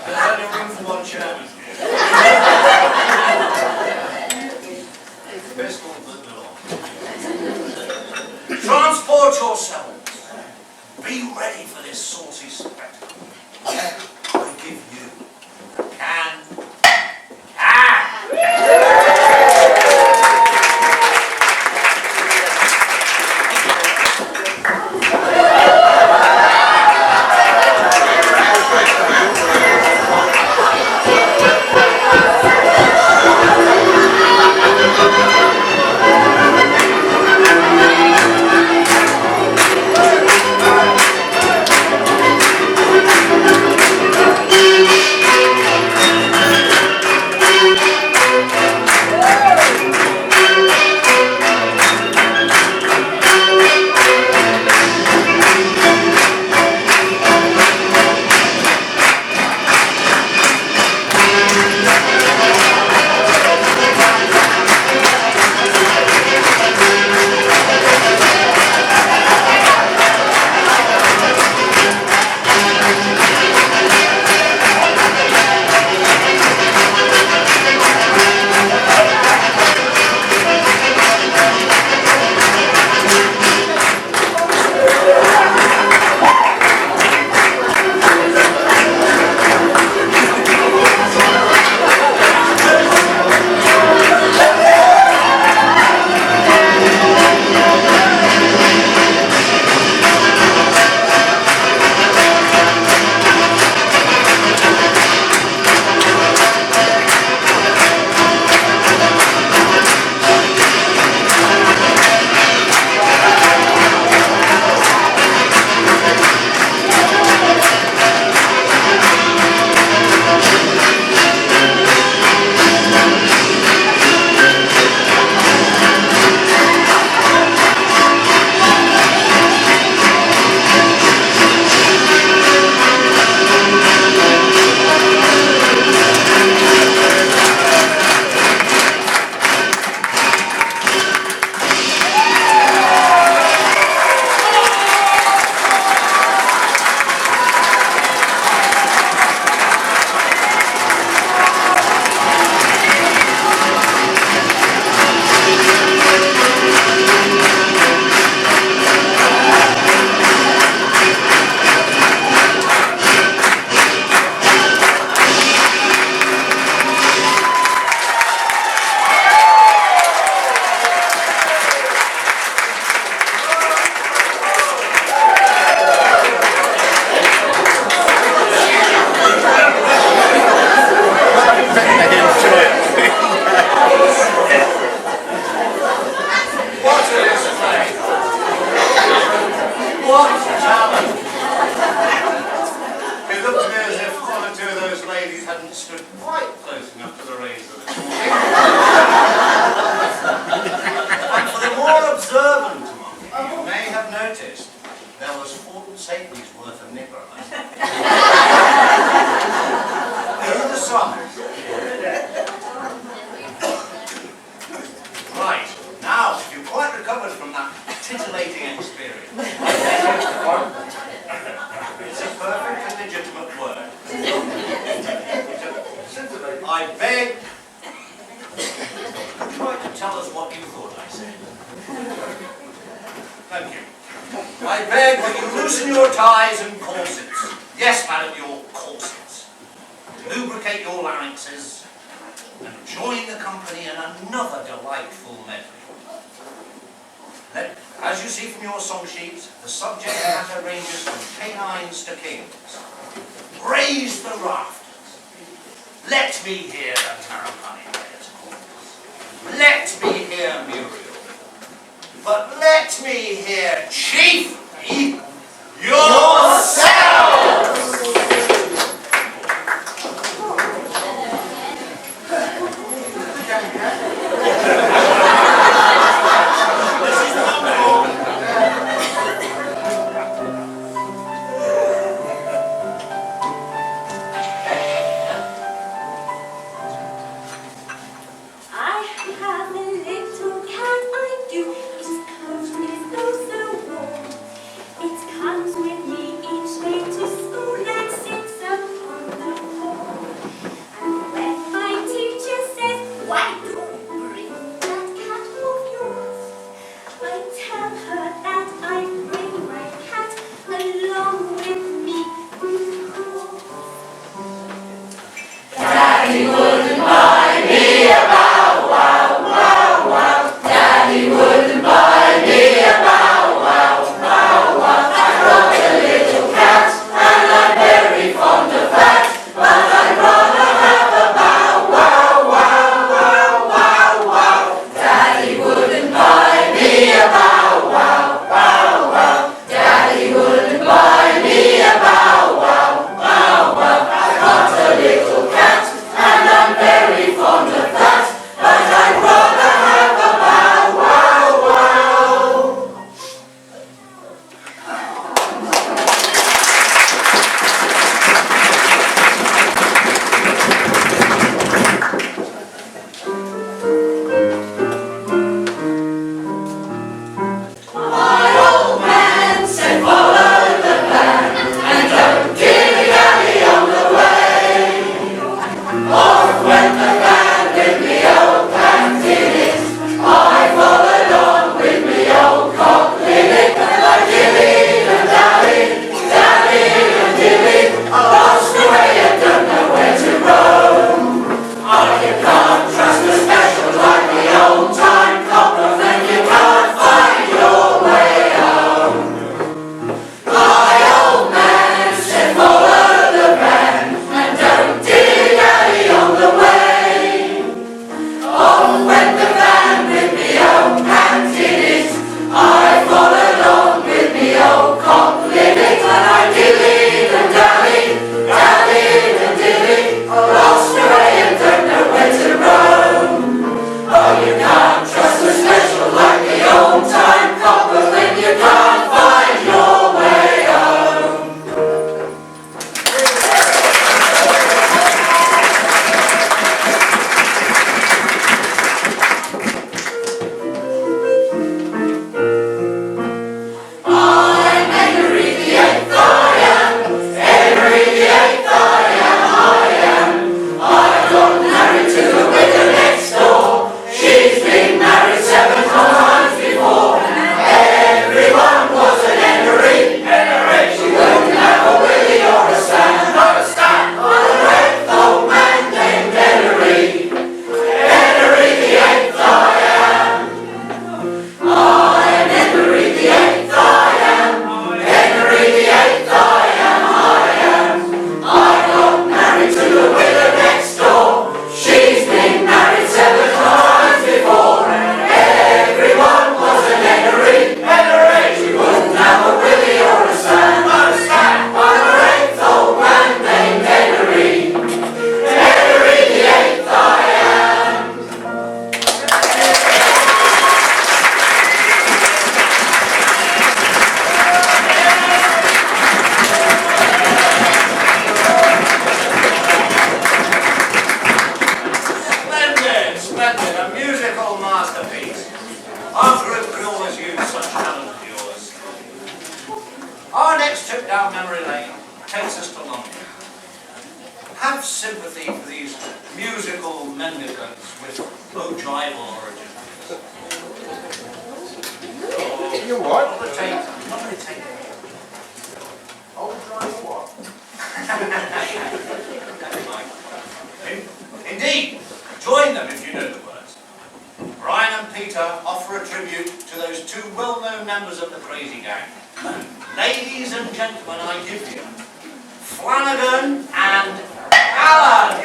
There's only room for one chairman here. Thank you. I beg that you loosen your ties and corsets. Yes, madam, your corsets. Lubricate your larynxes and join the company in another delightful medley. As you see from your song sheets, the subject matter ranges from canines to kings. Raise the rafters. Let me hear the Tarrant players' chorus. Let me hear Muriel. But let me hear chiefly yourselves! sympathy for these musical mendicants with low tribal origins. Oh, You what? Not the tape. Not the tape. Old dry what? Indeed, join them if you know the words. Brian and Peter offer a tribute to those two well-known members of the crazy gang. Ladies and gentlemen, I give you Flanagan and Alan.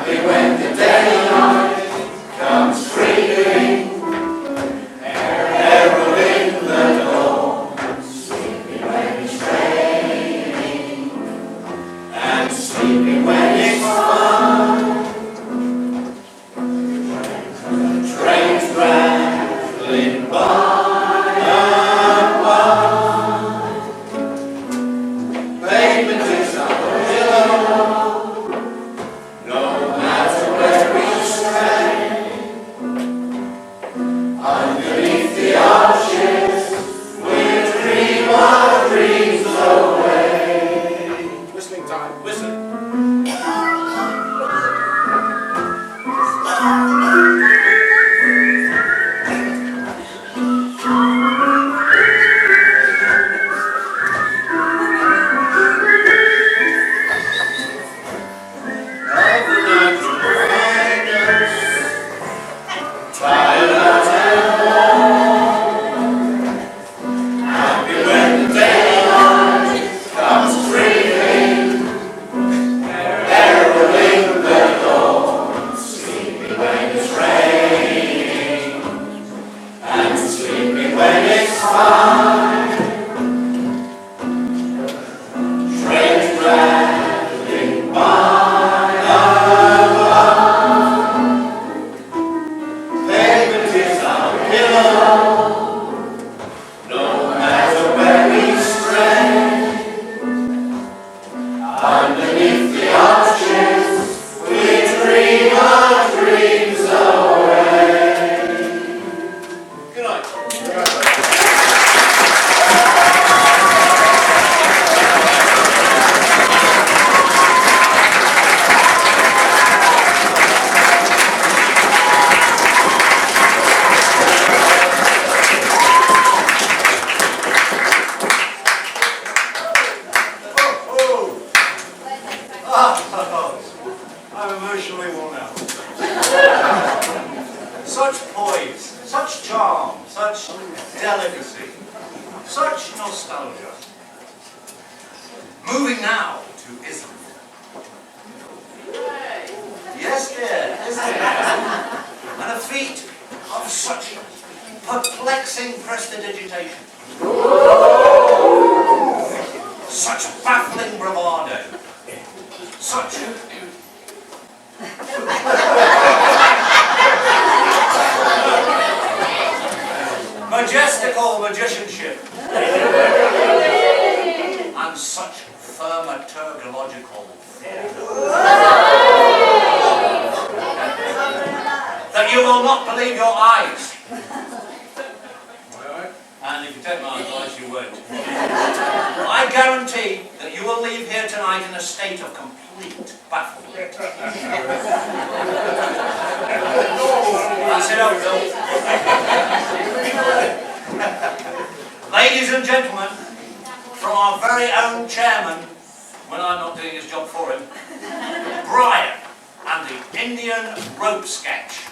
When the daylight comes streaming, will know. Such poise, such charm, such delicacy, such nostalgia. Moving now to Islington. Yes, dear, Islington. And a feat of such perplexing prestidigitation. Such baffling bravado. Such majestical magicianship. And such thaumaturgological that you will not believe your eyes. And if you take my advice, you won't. I guarantee that you will leave here tonight in a state of complete bafflement. That's it, old Bill. Ladies and gentlemen, from our very own chairman, when I'm not doing his job for him, Brian and the Indian rope sketch.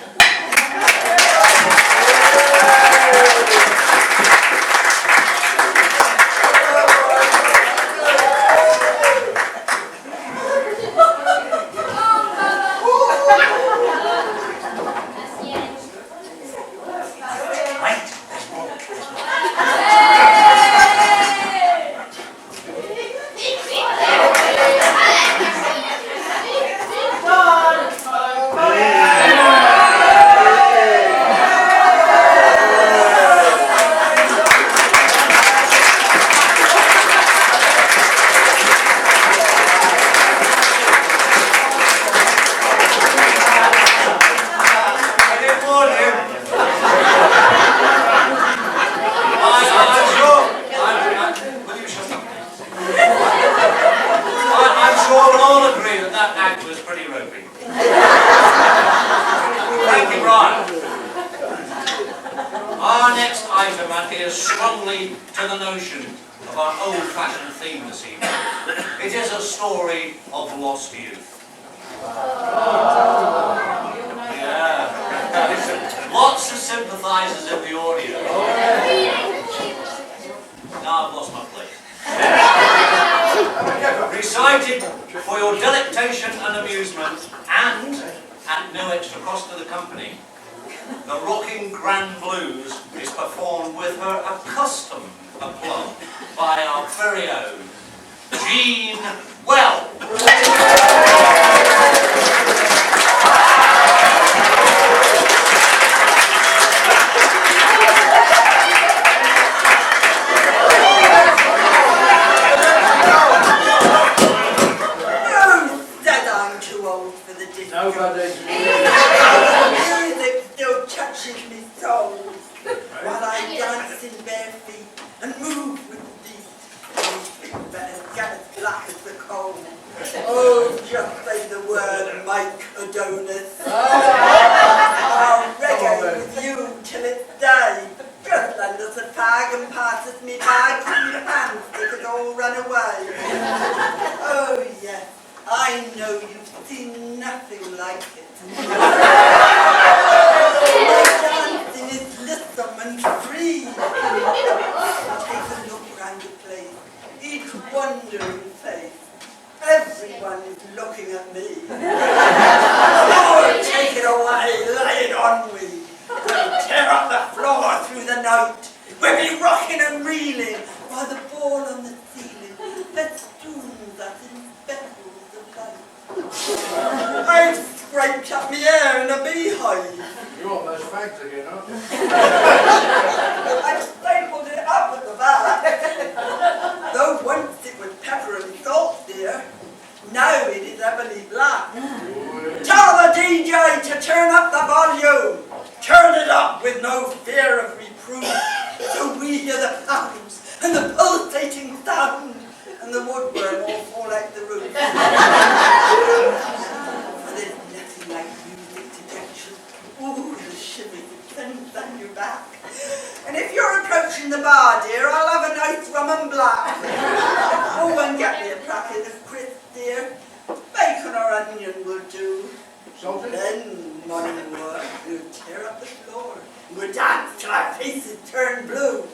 Salted? Then, my word, you tear up the floor. You dance till our faces turn blue.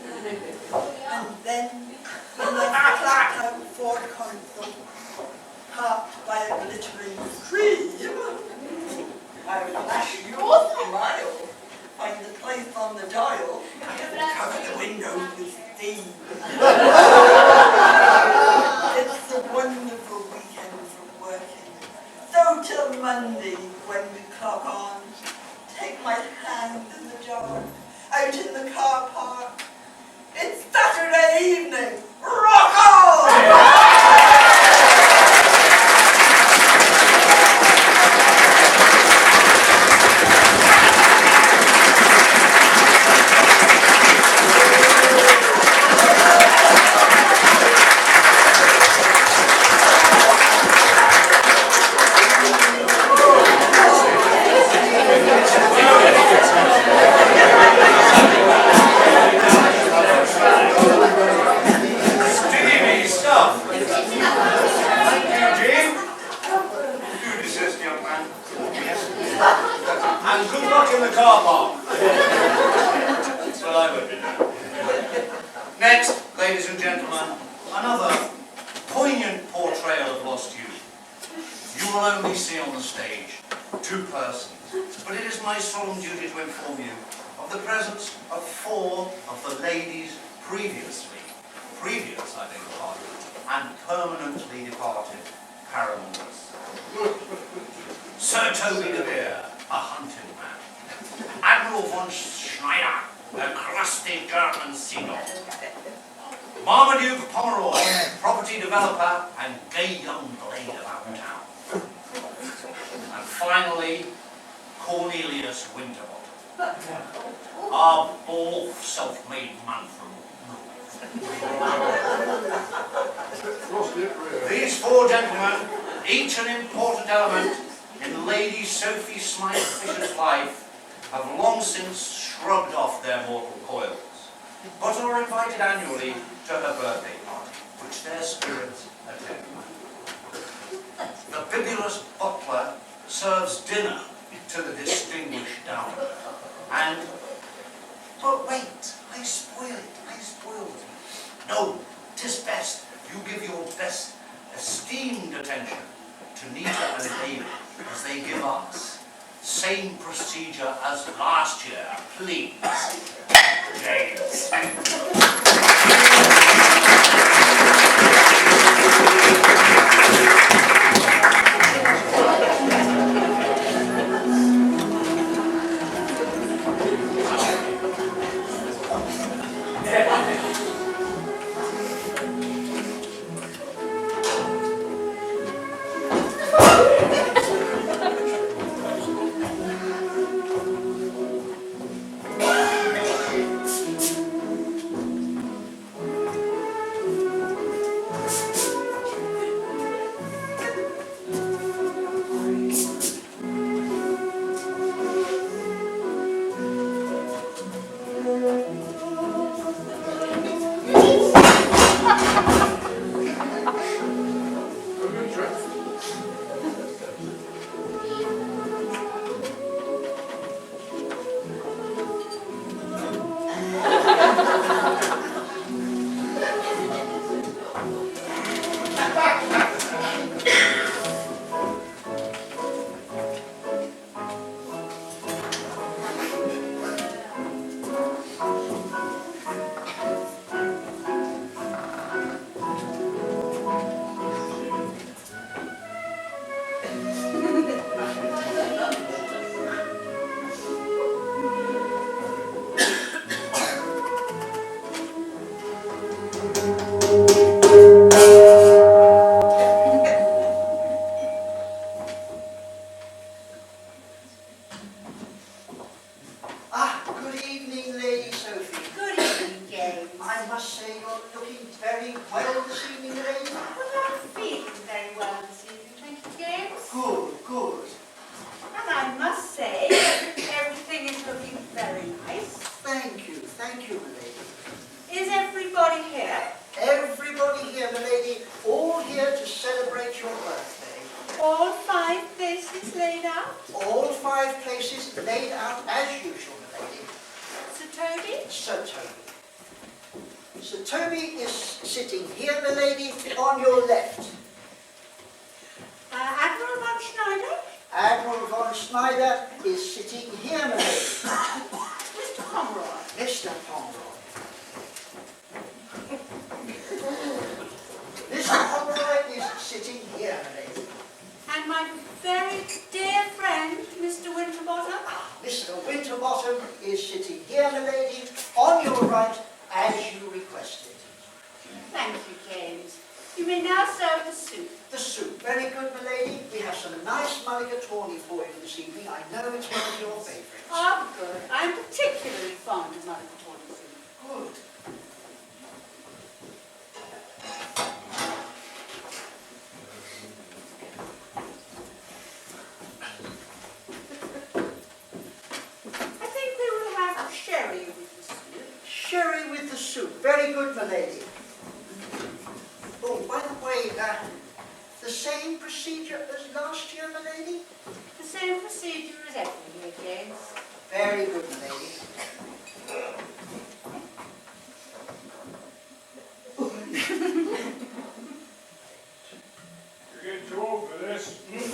And then, in the flat-out Ford console, topped by a glittering stream, I would flash your smile, find the place on the dial, cover the windows with steam. It's a wonderful weekend from working. So till Monday, when we clock on, take my hand in the jar, out in the car park. It's Saturday evening. Rock on! And good luck in the car park. That's what I would be doing. Next, ladies and gentlemen, another poignant portrayal of lost youth. You will only see on the stage 2 persons, but it is my solemn duty to inform you of the presence of 4 of the ladies previous, I beg your pardon, and permanently departed paramours. Sir Toby de Vere, a hunting man. Admiral von Schneider, a crusty German seagull. Marmaduke Pomeroy, property developer and gay young blade about town. And finally, Cornelius Winterbottom, a bald self-made man from North. These 4 gentlemen, each an important element in Lady Sophie Smythe Fisher's life, have long since shrugged off their mortal coils, but are invited annually to her birthday party, which their spirits attend. The bibulous butler serves dinner to the distinguished dowager, and... But wait, I spoil it. No, 'tis best you give your best esteemed attention to Nita and David, as they give us. Same procedure as last year, please. James. All 5 places laid out? 5 places laid out as usual, my lady. Sir Toby? Sir Toby. Sir Toby is sitting here, my lady, on your left. Admiral von Schneider? Admiral von Schneider is sitting here, my lady. Mr. Pomeroy? Mr. Pomeroy. Mr. Pomeroy is sitting here, my lady. And my very dear friend, Mr. Winterbottom? Mr. Winterbottom is sitting here, my lady, on your right, as you requested. Thank you, James. You may now serve the soup. The soup, very good, my lady. We have some nice mulligatawny for you this evening. I know it's one of your favourites. Oh, good. I'm particularly fond of mulligatawny soup. Good. I think we will have sherry with the soup. Sherry with the soup, very good, my lady. Oh, by the way, the same procedure as last year, my lady? The same procedure as every year, James. Very good, my lady. You're getting too old for this. Is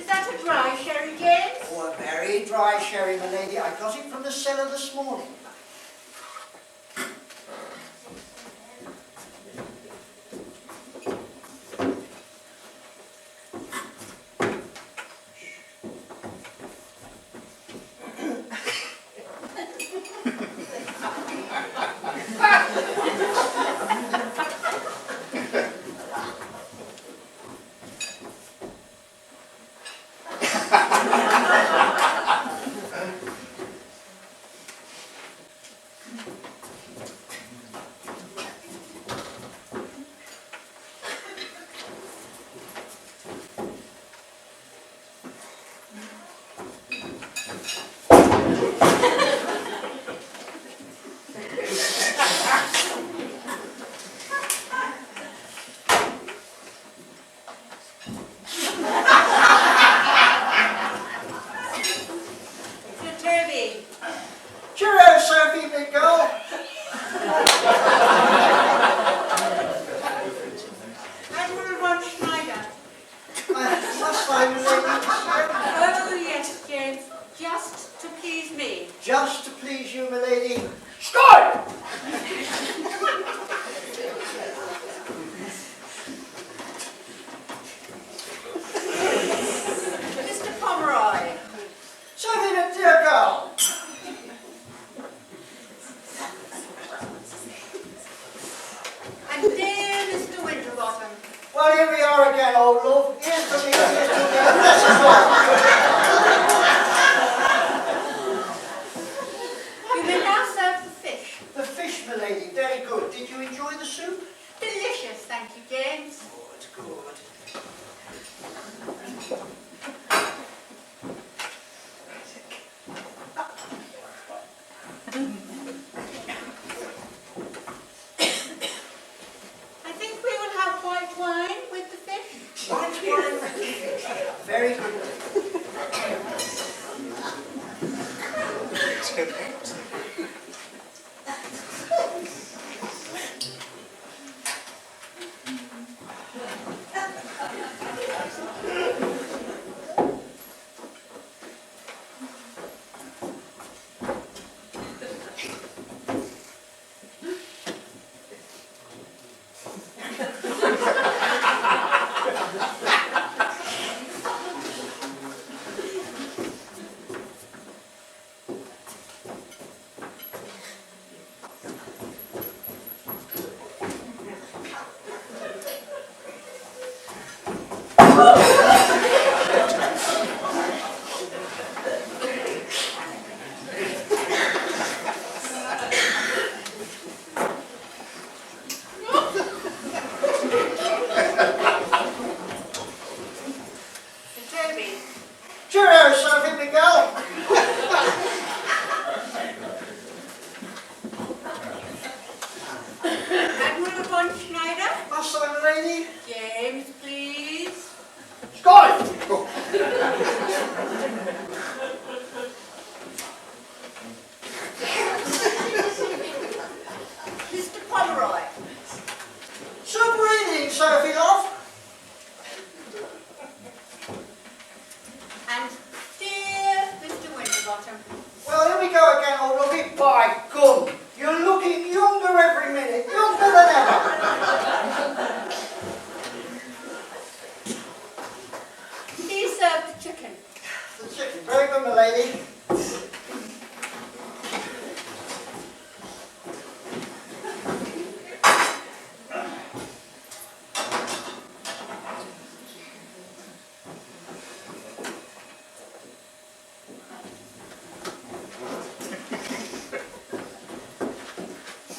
that a dry sherry, James? Oh, a very dry sherry, my lady. I got it from the cellar this morning. Oh, yes, James. Just to please me. Just to please you, my lady. Stop! Mr. Pomeroy. Sophie, dear girl. And dear Mr. Winterbottom. Well, here we are again, old love. Here's to me, here's to me. Bless us all. You may now serve the fish. The fish, my lady, very good. Did you enjoy the soup? Delicious, thank you, James. Good, good. I think we will have white wine with the fish. White wine with the fish. Very good. Cheerio, Sophie, Miguel. Admiral von Schneider. That's my lady. James, please. Scott! And dear Mr. Winterbottom. Well, here we go again, old Lookie. By gum, you're looking younger every minute, younger than ever. He served the chicken. The chicken, very good, my lady.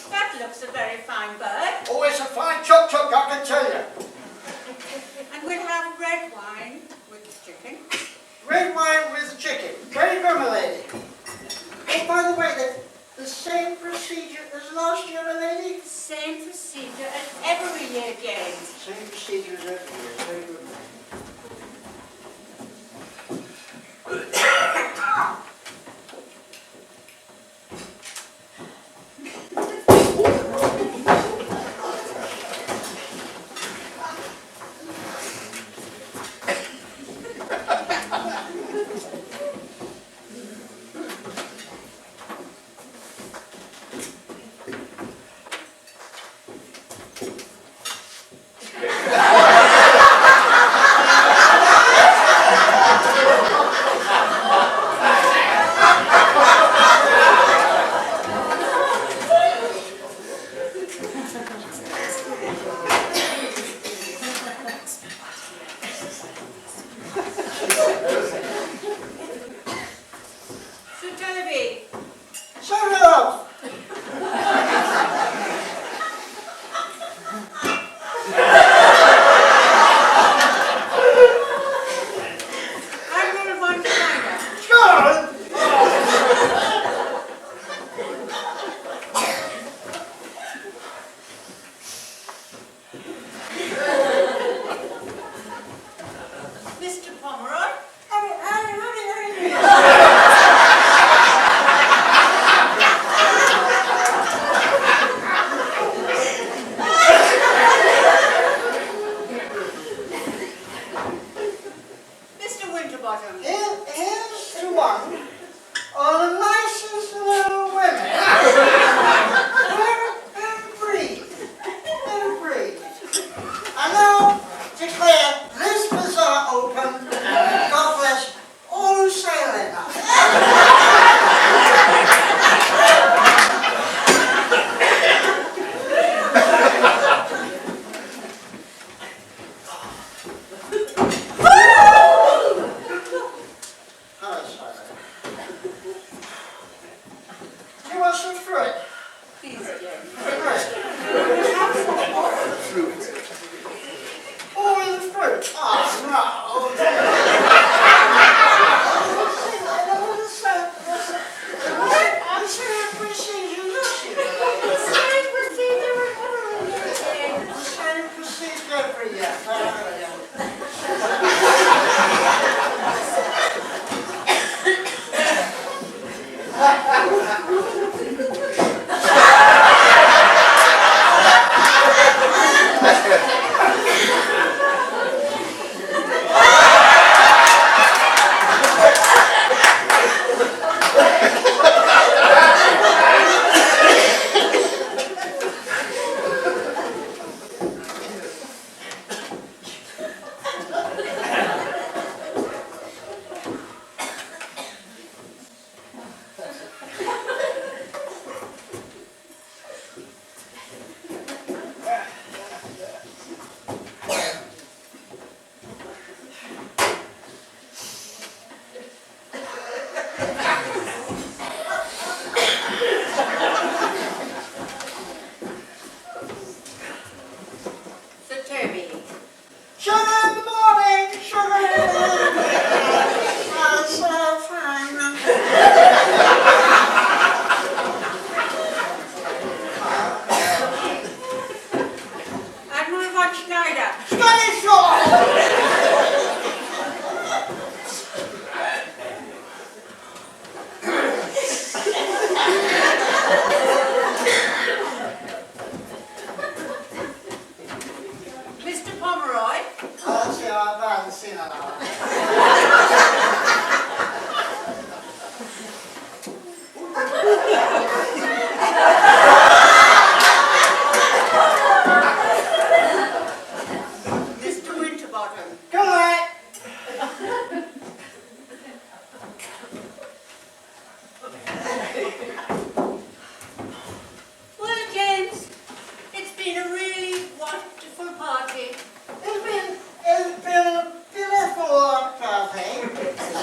That looks a very fine bird. Oh, it's a fine chuck, I can tell you. And we'll have red wine with the chicken. Red wine with the chicken, very good, my lady. Oh, by the way, the same procedure as last year, my lady? Same procedure as every year, James. Same procedure as every year, very good.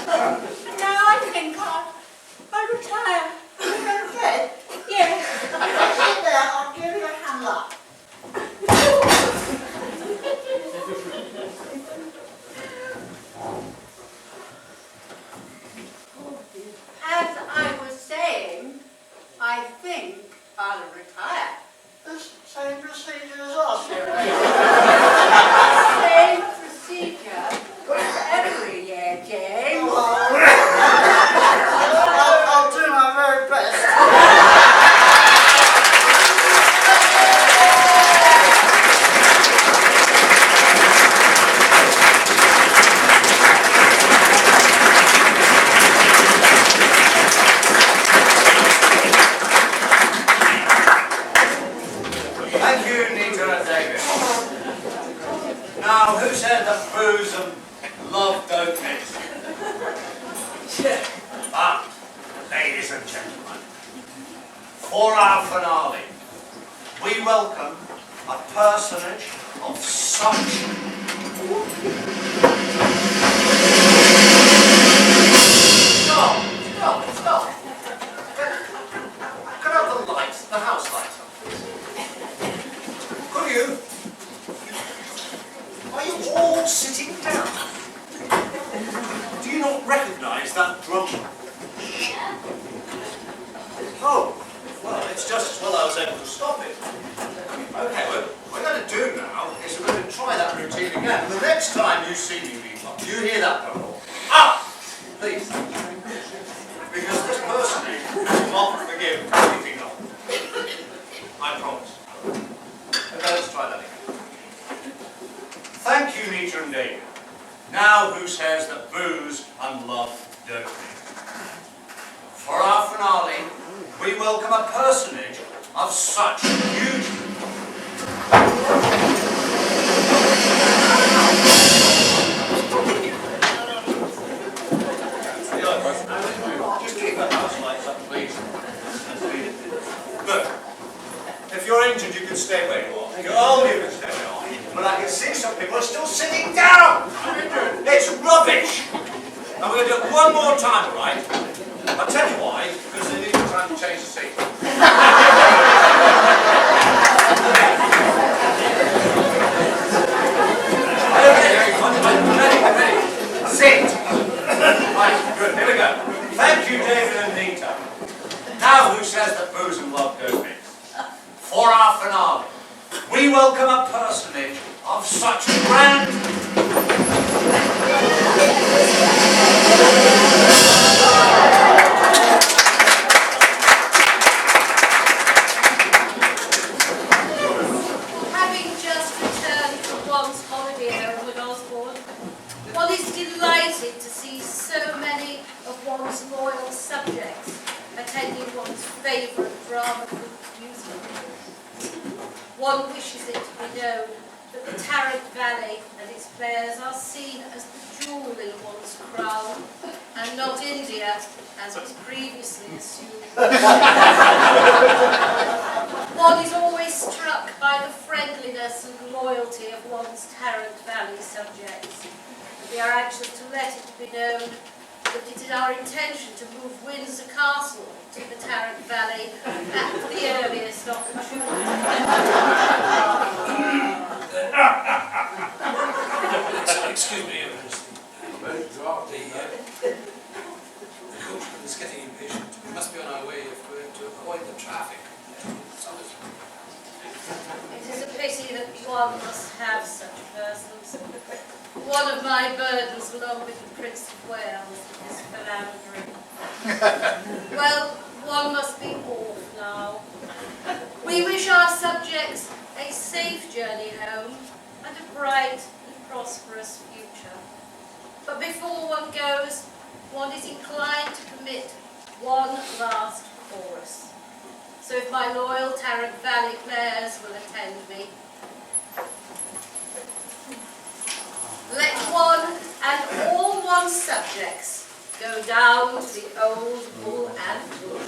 And now I think I'll retire. You're going to bed? Yes. Sit there, I'll give you a hand up. As I was saying, I think I'll retire. The same procedure as us here. Same procedure every year, James. I'll do my very best. Thank you, Nita and David. Now, who said that booze and love don't mix? But, ladies and gentlemen, for our finale, we welcome a personage of such... Stop. Can I have the lights, the house lights on, please? Could you? Are you all sitting down? Do you not recognise that drum? Oh, well, it's just as well I was able to stop it. Okay, well, what we're going to do now is we're going to try that routine again. And the next time you see me, you hear that drum roll. Up! Please. Because this personage will not forgive anything wrong. I promise. Okay, let's try that again. Thank you, Nita and David. Now who says that booze and love don't mix? For our finale, we welcome a personage of such huge... Just keep the house lights up, please. Look, if you're injured, you can stay where you are. You can stay where you are. But I can see some people are still sitting down. It's rubbish. And we're going to do it one more time, right? I'll tell you why, because they need time to change the seat. Ready. Sit. Right, good. Here we go. Thank you, David and Nita. Now who says that booze and love don't mix? For our finale, we welcome a personage of such grand... Having just returned from one's holiday home with Osborne, one is delighted to see so many of one's loyal subjects attending one's favourite drama musical. One wishes it to be known that the Tarrant Valley and its players are seen as the jewel in one's crown, and not India, as was previously assumed. One is always struck by the friendliness and loyalty of one's Tarrant Valley subjects. We are anxious to let it be known that it is our intention to move Windsor Castle to the Tarrant Valley at the earliest opportunity. Excuse me, the coachman is getting impatient. We must be on our way if we're to avoid the traffic. It is a pity that one must have such persons. One of my burdens, along with the Prince of Wales, is philandering. Well, one must be off now. We wish our subjects a safe journey home and a bright and prosperous future. But before one goes, one is inclined to commit one last chorus. So if my loyal Tarrant Valley players will attend me, let one and all one's subjects go down to the old bull and bull.